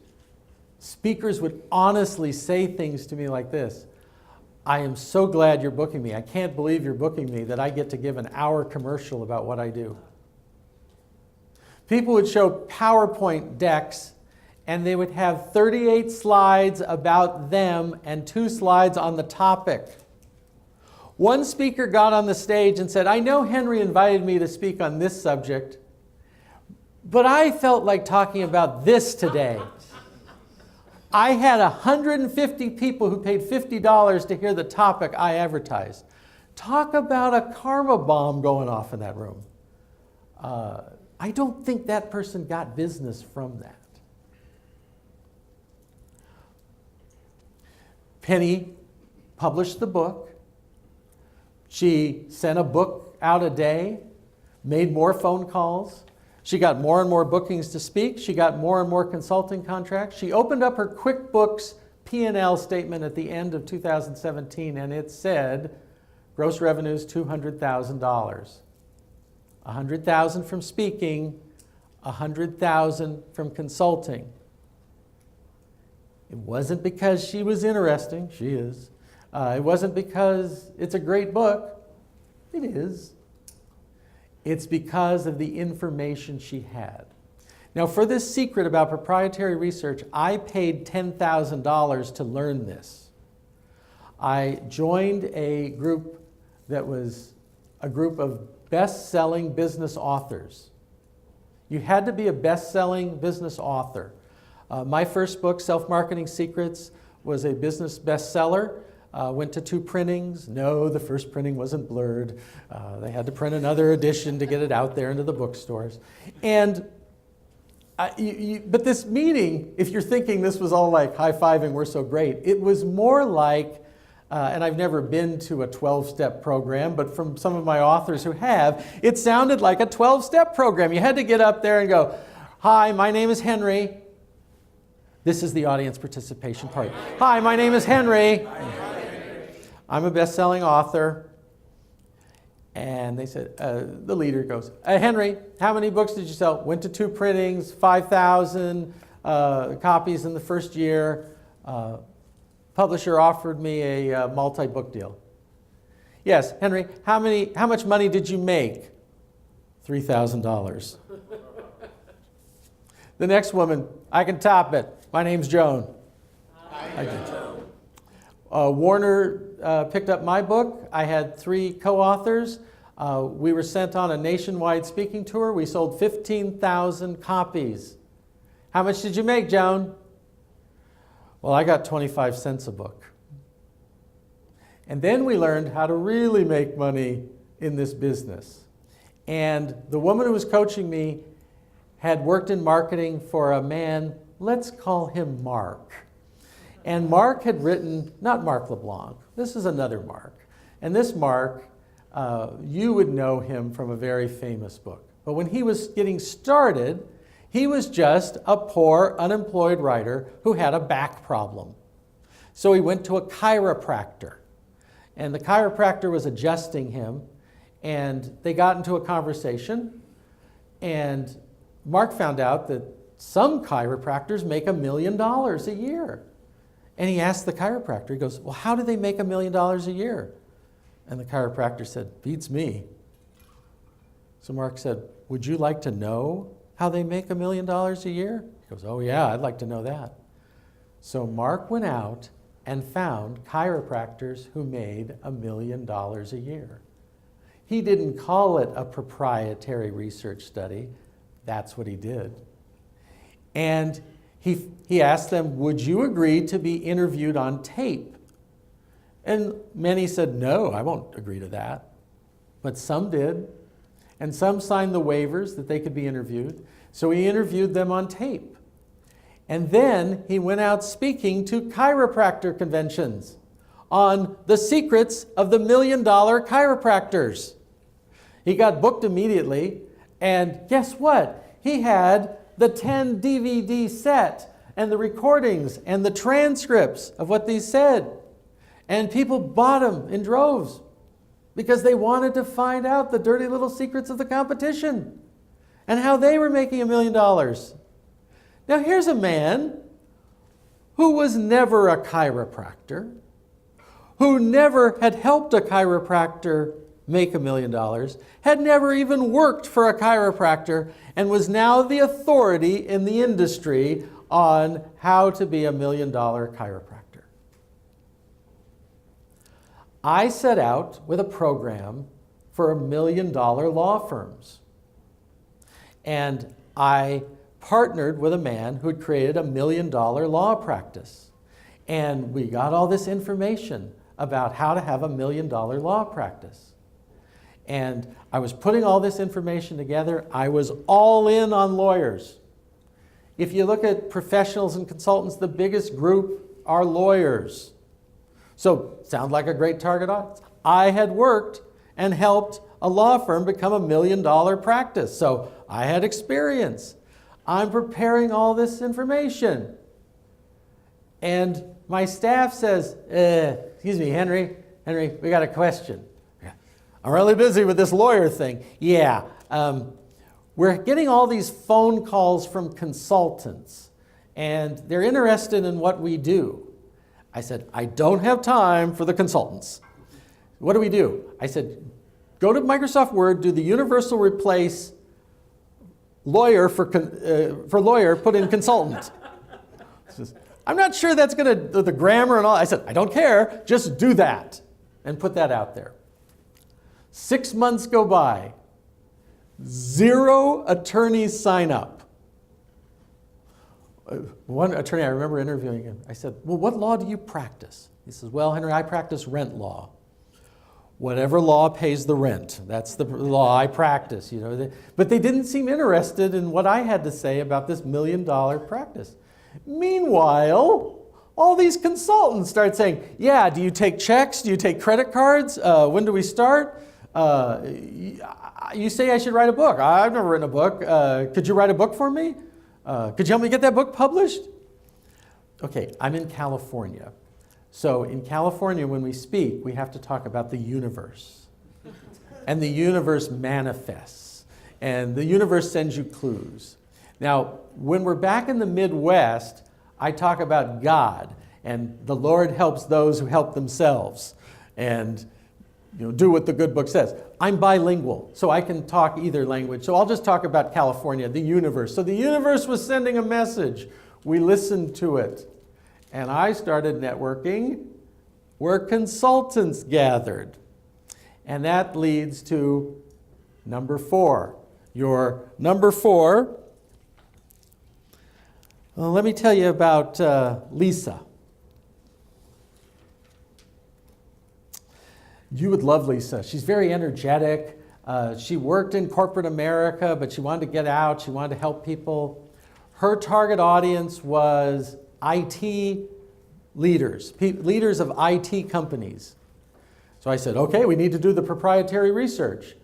Speakers would honestly say things to me like this. I am so glad you're booking me. I can't believe you're booking me that I get to give an hour commercial about what I do. People would show PowerPoint decks and they would have 38 slides about them and 2 slides on the topic. One speaker got on the stage and said, I know Henry invited me to speak on this subject, but I felt like talking about this today. I had 150 people who paid $50 to hear the topic I advertised. Talk about a karma bomb going off in that room. I don't think that person got business from that. Penny published the book. She sent a book out a day, made more phone calls. She got more and more bookings to speak. She got more and more consulting contracts. She opened up her QuickBooks P&L statement at the end of 2017, and it said gross revenues $200,000. $100,000 from speaking, $100,000 from consulting. It wasn't because she was interesting, she is. It wasn't because it's a great book, it is. It's because of the information she had. Now, for this secret about proprietary research, I paid $10,000 to learn this. I joined a group that was a group of best-selling business authors. You had to be a best-selling business author. My first book, Self-Marketing Secrets, was a business bestseller. Went to 2 printings. No, the first printing wasn't blurred. They had to print another edition to get it out there into the bookstores. And but this meeting, if you're thinking this was all like high-fiving, we're so great, it was more like, and I've never been to a 12-step program, but from some of my authors who have, it sounded like a 12-step program. You had to get up there and go, "Hi, my name is Henry." This is the audience participation part. "Hi, my name is Henry. I'm a best-selling author." And they said, the leader goes, "Henry, how many books did you sell?" "Went to 2 printings, 5,000 copies in the first year. Publisher offered me a multi-book deal." "Yes, Henry, how much money did you make?" $3,000. The next woman, "I can top it. My name's Joan." I did. Warner picked up my book. I had 3 co-authors. We were sent on a nationwide speaking tour. We sold 15,000 copies. "How much did you make, Joan?" "Well, I got 25 cents a book." And then we learned how to really make money in this business. And the woman who was coaching me had worked in marketing for a man, let's call him Mark. And Mark had written, not Mark LeBlanc, this is another Mark. And this Mark, you would know him from a very famous book. But when he was getting started, he was just a poor, unemployed writer who had a back problem. So he went to a chiropractor. And the chiropractor was adjusting him, and they got into a conversation. And Mark found out that some chiropractors make $1 million a year. And he asked the chiropractor, he goes, "Well, how do they make $1 million a year?" And the chiropractor said, "Beats me." So Mark said, "Would you like to know how they make $1 million a year?" He goes, "Oh yeah, I'd like to know that." So Mark went out and found chiropractors who made $1 million a year. He didn't call it a proprietary research study. That's what he did. And he asked them, "Would you agree to be interviewed on tape?" And many said, "No, I won't agree to that." But some did. And some signed the waivers that they could be interviewed. So he interviewed them on tape. And then he went out speaking to chiropractor conventions on the secrets of the $1 million chiropractors. He got booked immediately. And guess what? He had the 10 DVD set and the recordings and the transcripts of what they said. And people bought them in droves because they wanted to find out the dirty little secrets of the competition and how they were making $1 million. Now here's a man who was never a chiropractor, who never had helped a chiropractor make $1 million, had never even worked for a chiropractor, and was now the authority in the industry on how to be $1 million chiropractor. I set out with a program for $1 million law firms. And I partnered with a man who had created $1 million law practice. And we got all this information about how to have $1 million law practice. And I was putting all this information together. I was all in on lawyers. If you look at professionals and consultants, the biggest group are lawyers. So, sounds like a great target audience. I had worked and helped a law firm become $1 million practice. So, I had experience. I'm preparing all this information. And my staff says, excuse me, Henry, we got a question. I'm really busy with this lawyer thing. Yeah, we're getting all these phone calls from consultants, and they're interested in what we do. I said, I don't have time for the consultants. What do? I said, go to Microsoft Word, do the universal replace lawyer for lawyer, put in consultant. I'm not sure that's going to, the grammar and all. I said, I don't care, just do that and put that out there. 6 months go by, 0 attorneys sign up. One attorney, I remember interviewing him. I said, well, what law do you practice? He says, well, Henry, I practice rent law. Whatever law pays the rent. That's the law I practice. But they didn't seem interested in what I had to say about this $1 million practice. Meanwhile, all these consultants start saying, yeah, do you take checks? Do you take credit cards? When do we start? You say I should write a book. I've never written a book. Could you write a book for me? Could you help me get that book published? Okay, I'm in California. So in California, when we speak, we have to talk about the universe. And the universe manifests. And the universe sends you clues. Now, when we're back in the Midwest, I talk about God. And the Lord helps those who help themselves. And do what the good book says. I'm bilingual, so I can talk either language. So I'll just talk about California, the universe. So the universe was sending a message. We listened to it. And I started networking where consultants gathered. And that leads to number 4. Your number 4, well, let me tell you about Lisa. You would love Lisa. She's very energetic. She worked in corporate America, but she wanted to get out. She wanted to help people. Her target audience was IT leaders, leaders of IT companies. So I said, okay, we need to do the proprietary research.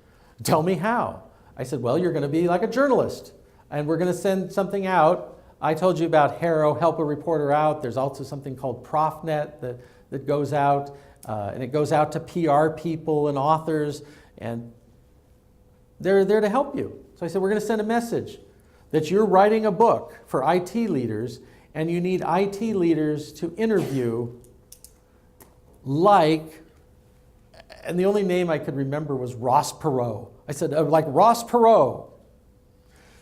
Tell me how. I said, well, you're going to be like a journalist, and we're going to send something out. I told you about Harrow, Help a Reporter Out. There's also something called ProfNet that goes out, and it goes out to PR people and authors, and they're there to help you. So I said, we're going to send a message that you're writing a book for IT leaders, and you need IT leaders to interview like, and the only name I could remember was Ross Perot. I said, like Ross Perot.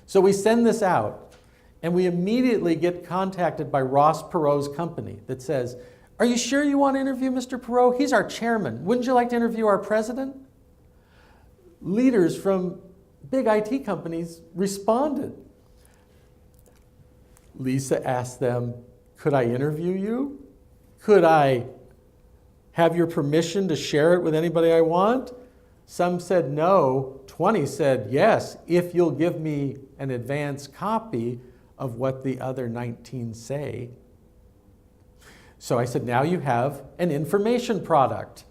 So we send this out, and we immediately get contacted by Ross Perot's company that says, are you sure you want to interview Mr. Perot? He's our chairman. Wouldn't you like to interview our president? Leaders from big IT companies responded. Lisa asked them, could I interview you? Could I have your permission to share it with anybody I want? Some said no. 20 said yes, if you'll give me an advance copy of what the other 19 say. So I said, now you have an information product.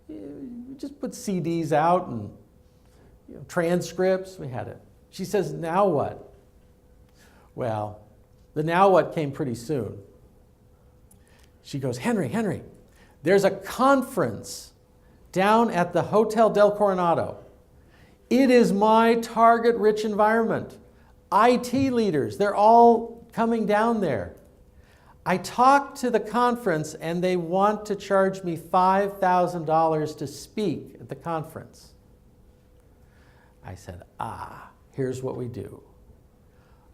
You just put CDs out and transcripts. We had it. She says, now what? Well, the now what came pretty soon. She goes, Henry, there's a conference down at the Hotel Del Coronado. It is my target-rich environment. IT leaders, they're all coming down there. I talked to the conference, and they want to charge me $5,000 to speak at the conference. I said, here's what we do.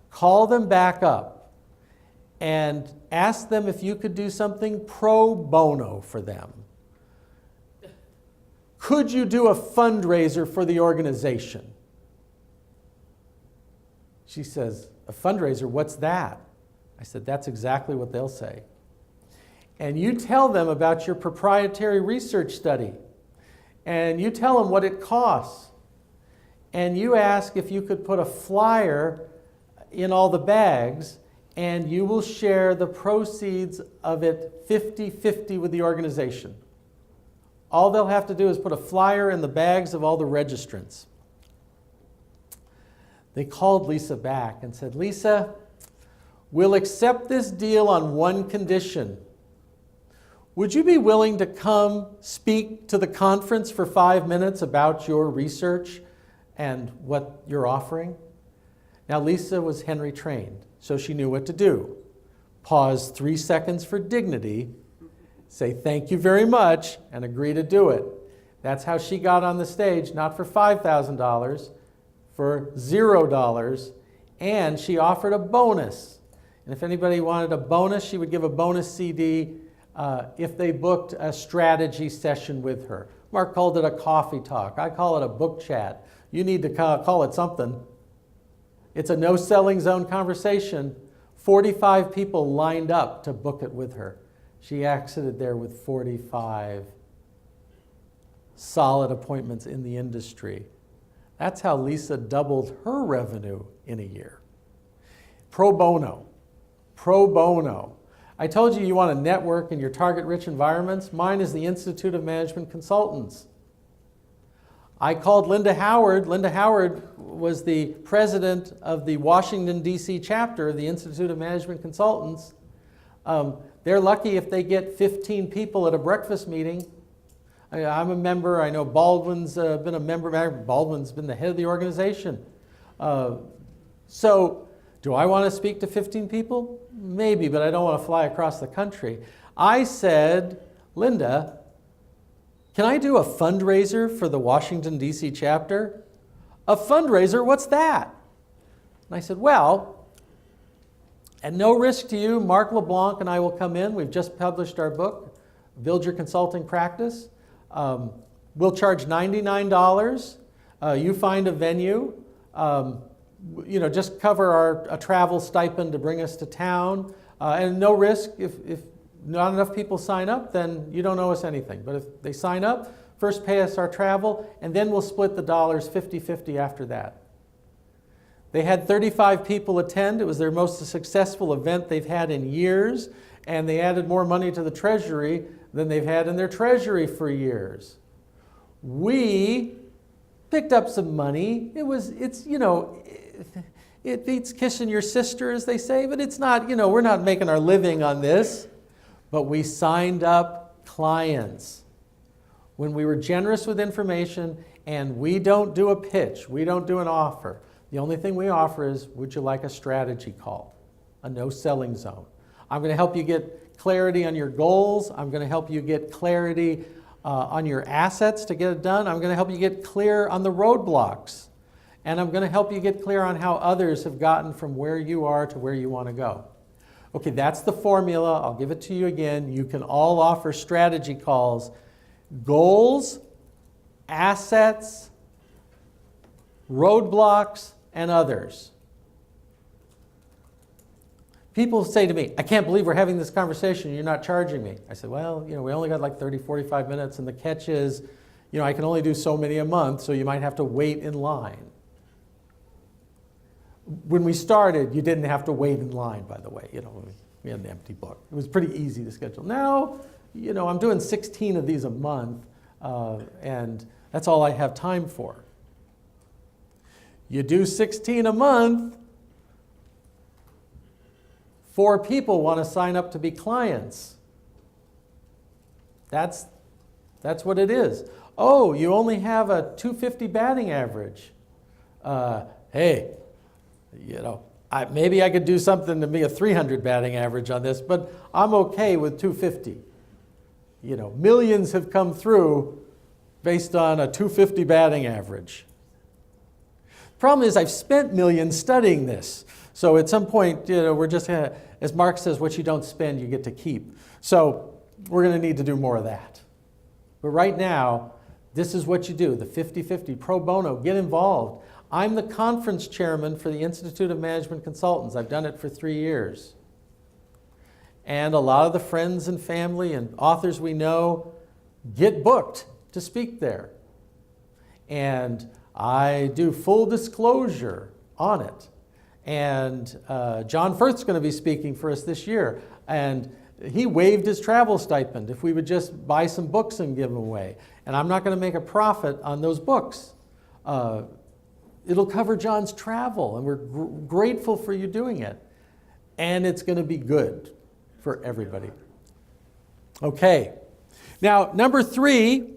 Call them back up and ask them if you could do something pro bono for them. Could you do a fundraiser for the organization? She says, a fundraiser, what's that? I said, that's exactly what they'll say. And you tell them about your proprietary research study. And you tell them what it costs. And you ask if you could put a flyer in all the bags, and you will share the proceeds of it 50-50 with the organization. All they'll have to do is put a flyer in the bags of all the registrants. They called Lisa back and said, Lisa, We'll accept this deal on one condition. Would you be willing to come speak to the conference for 5 minutes about your research and what you're offering? Now, Lisa was Henry trained, so she knew what to do. Pause 3 seconds for dignity, say thank you very much, and agree to do it. That's how she got on the stage, not for $5,000, for $0, and she offered a bonus. And if anybody wanted a bonus, she would give a bonus CD if they booked a strategy session with her. Mark called it a coffee talk. I call it a book chat. You need to call it something. It's a no-selling zone conversation. 45 people lined up to book it with her. She exited there with 45 solid appointments in the industry. That's how Lisa doubled her revenue in a year. Pro bono. Pro bono. I told you want to network in your target-rich environments. Mine is the Institute of Management Consultants. I called Linda Howard. Linda Howard was the president of the Washington, D.C. chapter of the Institute of Management Consultants. They're lucky if they get 15 people at a breakfast meeting. I'm a member. I know Baldwin's been a member. Baldwin's been the head of the organization. So do I want to speak to 15 people? Maybe, but I don't want to fly across the country. I said, Linda, can I do a fundraiser for the Washington, D.C. chapter? A fundraiser? What's that? And I said, well, at no risk to you, Mark LeBlanc and I will come in. We've just published our book, Build Your Consulting Practice. We'll charge $99. You find a venue. Just cover a travel stipend to bring us to town. And no risk. If not enough people sign up, then you don't owe us anything. But if they sign up, first pay us our travel, and then we'll split the dollars 50-50 after that. They had 35 people attend. It was their most successful event they've had in years, and they added more money to the treasury than they've had in their treasury for years. We picked up some money. It beats kissing your sister, as they say, but it's not, we're not making our living on this. But we signed up clients. When we were generous with information, and we don't do a pitch, we don't do an offer. The only thing we offer is, would you like a strategy call? A no-selling zone. I'm going to help you get clarity on your goals. I'm going to help you get clarity on your assets to get it done. I'm going to help you get clear on the roadblocks. And I'm going to help you get clear on how others have gotten from where you are to where you want to go. Okay, that's the formula. I'll give it to you again. You can all offer strategy calls. Goals, assets, roadblocks, and others. People say to me, I can't believe we're having this conversation and you're not charging me. I said, well, we only got like 30, 45 minutes, and the catch is, I can only do so many a month, so you might have to wait in line. When we started, you didn't have to wait in line, by the way. We had an empty book. It was pretty easy to schedule. Now, I'm doing 16 of these a month, and that's all I have time for. You do 16 a month, 4 people want to sign up to be clients. That's what it is. Oh, you only have a 250 batting average. Hey, maybe I could do something to be a 300 batting average on this, but I'm okay with 250. Millions have come through based on a 250 batting average. Problem is, I've spent millions studying this. So at some point, we're just going to, as Mark says, what you don't spend, you get to keep. So we're going to need to do more of that. But right now, this is what you do, the 50-50 pro bono, get involved. I'm the conference chairman for the Institute of Management Consultants. I've done it for 3 years. And a lot of the friends and family and authors we know get booked to speak there. And I do full disclosure on it. And John Firth's going to be speaking for us this year. And he waived his travel stipend if we would just buy some books and give them away. And I'm not going to make a profit on those books. It'll cover John's travel, and we're grateful for you doing it. and it's going to be good for everybody. Okay. Now, number 3,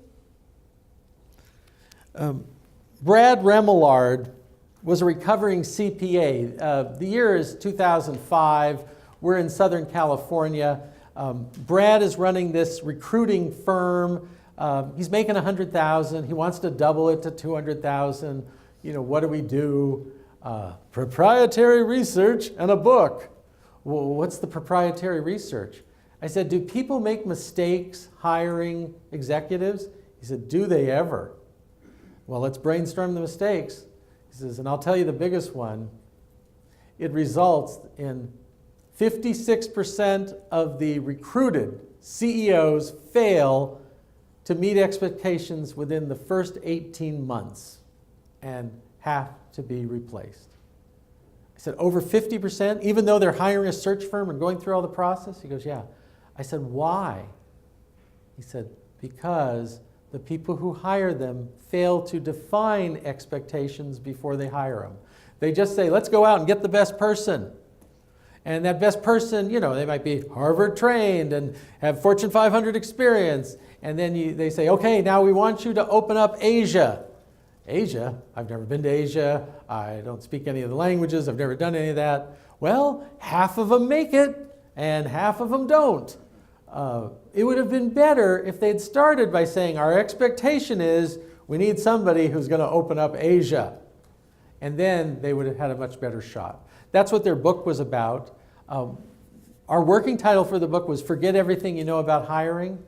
Brad Remillard was a recovering CPA. The year is 2005. We're in Southern California. Brad is running this recruiting firm. He's making $100,000. He wants to double it to $200,000. What do we do? Proprietary research and a book. Well, what's the proprietary research? I said, do people make mistakes hiring executives? He said, do they ever? Well, let's brainstorm the mistakes. He says, and I'll tell you the biggest one. It results in 56% of the recruited CEOs fail to meet expectations within the first 18 months and have to be replaced. I said, over 50%, even though they're hiring a search firm and going through all the process? He goes, yeah. I said, why? He said, because the people who hire them fail to define expectations before they hire them. They just say, let's go out and get the best person. And that best person, they might be Harvard trained and have Fortune 500 experience. And then they say, okay, now we want you to open up Asia. Asia? I've never been to Asia. I don't speak any of the languages. I've never done any of that. Well, half of them make it and half of them don't. It would have been better if they'd started by saying, our expectation is we need somebody who's going to open up Asia. And then they would have had a much better shot. That's what their book was about. Our working title for the book was Forget Everything You Know About Hiring.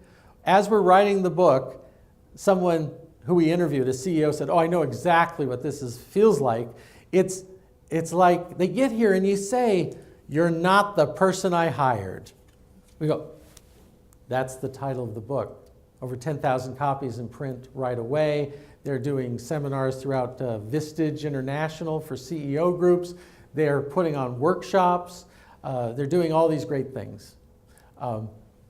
As we're writing the book, someone who we interviewed, a CEO, said, oh, I know exactly what this feels like. It's like they get here and you say, you're not the person I hired. We go, that's the title of the book. Over 10,000 copies in print right away. They're doing seminars throughout Vistage International for CEO groups. They're putting on workshops. They're doing all these great things.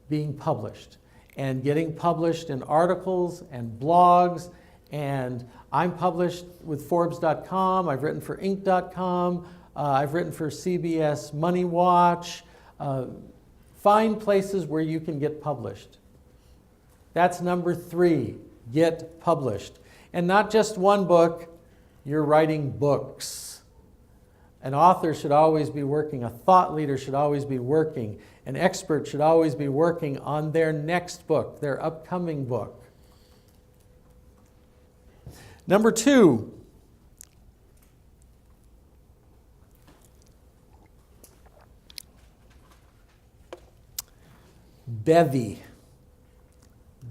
Being published and getting published in articles and blogs. And I'm published with Forbes.com. I've written for Inc.com. I've written for CBS Money Watch. Find places where you can get published. That's number 3, get published. And not just one book, you're writing books. An author should always be working, a thought leader should always be working, an expert should always be working on their next book, their upcoming book. Number 2, Bevy.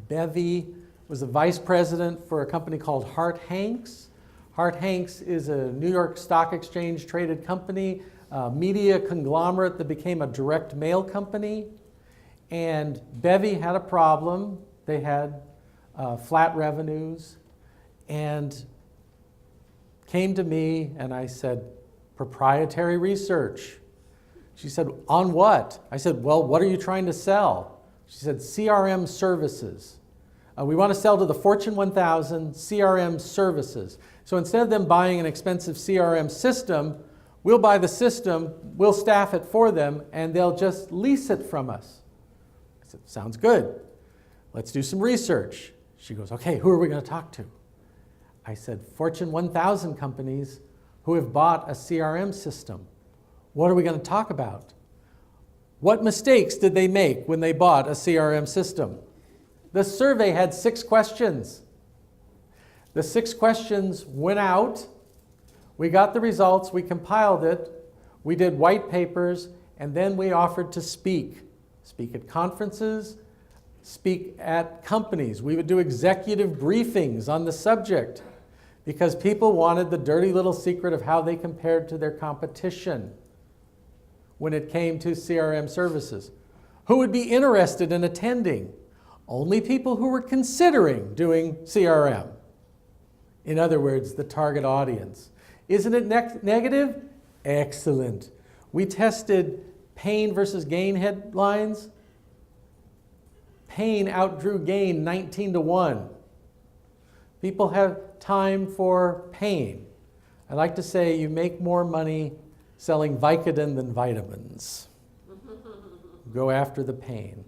Bevy was a vice president for a company called Hart Hanks. Hart Hanks is a New York Stock Exchange traded company, a media conglomerate that became a direct mail company. And Bevy had a problem. They had flat revenues and came to me and I said, proprietary research. She said, on what? I said, well, what are you trying to sell? She said, CRM services. We want to sell to the Fortune 1000 CRM services. So instead of them buying an expensive CRM system, we'll buy the system, we'll staff it for them, and they'll just lease it from us. I said, sounds good. Let's do some research. She goes, okay, who are we going to talk to? I said, Fortune 1000 companies who have bought a CRM system. What are we going to talk about? What mistakes did they make when they bought a CRM system? The survey had 6 questions. The 6 questions went out. We got the results. We compiled it. We did white papers. And then we offered to speak. Speak at conferences. Speak at companies. We would do executive briefings on the subject because people wanted the dirty little secret of how they compared to their competition when it came to CRM services. Who would be interested in attending? Only people who were considering doing CRM. In other words, the target audience. Isn't it negative? Excellent. We tested pain versus gain headlines. Pain outdrew gain 19-1. People have time for pain. I like to say you make more money selling Vicodin than vitamins. Go after the pain.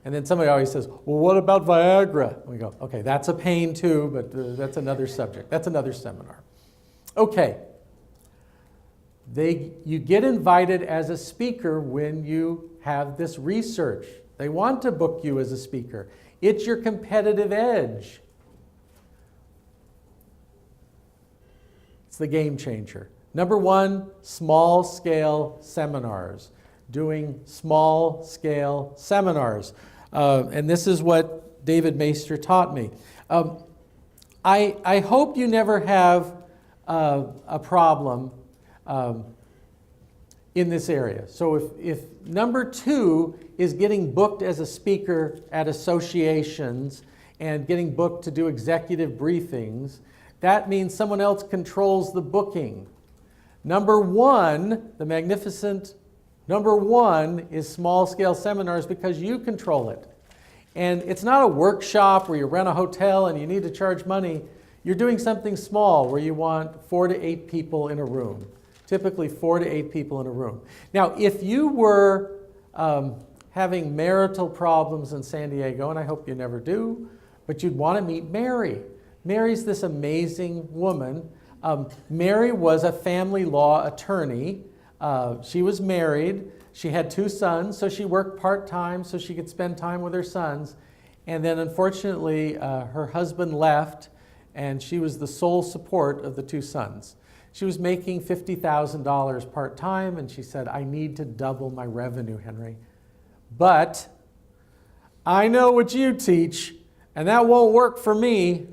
And then somebody always says, well, what about Viagra? And we go, okay, that's a pain too, but that's another subject. That's another seminar. Okay. You get invited as a speaker when you have this research. They want to book you as a speaker. It's your competitive edge. It's the game changer. Number one, small-scale seminars. Doing small-scale seminars. And this is what David Maister taught me. I hope you never have a problem in this area. So if number two is getting booked as a speaker at associations and getting booked to do executive briefings, that means someone else controls the booking. Number one, the magnificent number one is small-scale seminars because you control it. And it's not a workshop where you rent a hotel and you need to charge money. You're doing something small where you want 4 to 8 people in a room. Typically 4 to 8 people in a room. Now, if you were having marital problems in San Diego, and I hope you never do, but you'd want to meet Mary. Mary's this amazing woman. Mary was a family law attorney. She was married. She had 2 sons, so she worked part-time so she could spend time with her sons. And then unfortunately, her husband left, and she was the sole support of the 2 sons. She was making $50,000 part-time, and she said, I need to double my revenue, Henry. But I know what you teach, and that won't work for me.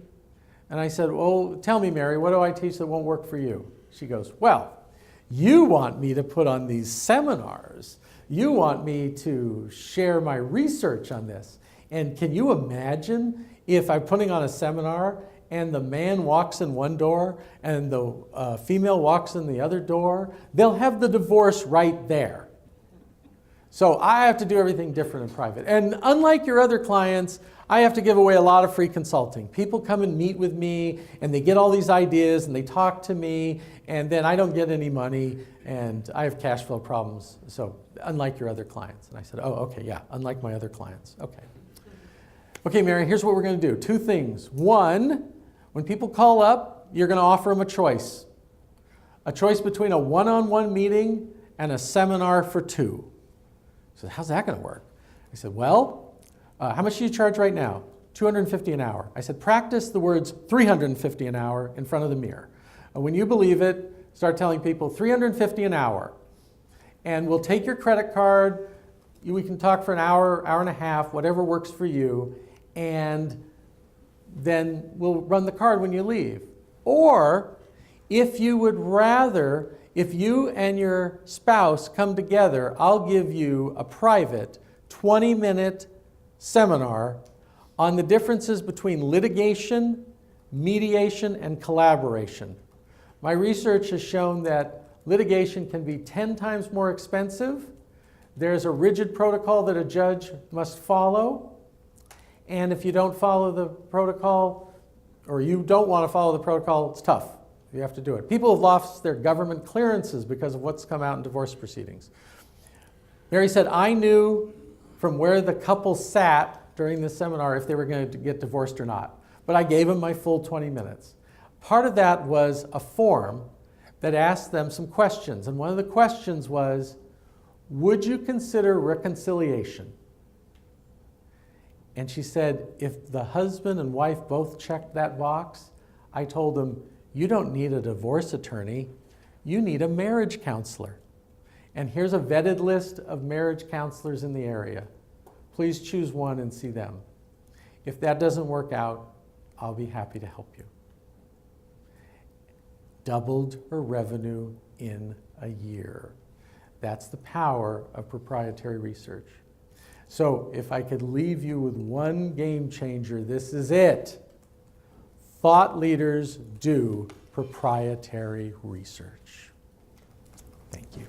And I said, well, tell me, Mary, what do I teach that won't work for you? She goes, well, you want me to put on these seminars. You want me to share my research on this. And can you imagine if I'm putting on a seminar and the man walks in one door and the female walks in the other door? They'll have the divorce right there. So I have to do everything different in private. And unlike your other clients, I have to give away a lot of free consulting. People come and meet with me, and they get all these ideas, and they talk to me, and then I don't get any money, and I have cash flow problems. So unlike your other clients. And I said, oh, okay, yeah, unlike my other clients. Okay. Okay, Mary, here's what we're going to do. 2 things. One, when people call up, you're going to offer them a choice. A choice between a one-on-one meeting and a seminar for 2. So how's that going to work? I said, well, how much do you charge right now? $250 an hour. I said, practice the words $350 an hour in front of the mirror. And when you believe it, start telling people $350 an hour. And we'll take your credit card. We can talk for an hour, hour and a half, whatever works for you. And then we'll run the card when you leave. Or if you would rather, if you and your spouse come together, I'll give you a private 20-minute seminar on the differences between litigation, mediation, and collaboration. My research has shown that litigation can be 10 times more expensive. There's a rigid protocol that a judge must follow. And if you don't follow the protocol, or you don't want to follow the protocol, it's tough. You have to do it. People have lost their government clearances because of what's come out in divorce proceedings. Mary said, I knew from where the couple sat during the seminar if they were going to get divorced or not. But I gave them my full 20 minutes. Part of that was a form that asked them some questions. And one of the questions was, would you consider reconciliation? And she said, if the husband and wife both checked that box, I told them, you don't need a divorce attorney, you need a marriage counselor. And here's a vetted list of marriage counselors in the area. Please choose one and see them. If that doesn't work out, I'll be happy to help you. Doubled her revenue in a year. That's the power of proprietary research. So if I could leave you with one game changer, this is it. Thought leaders do proprietary research. Thank you.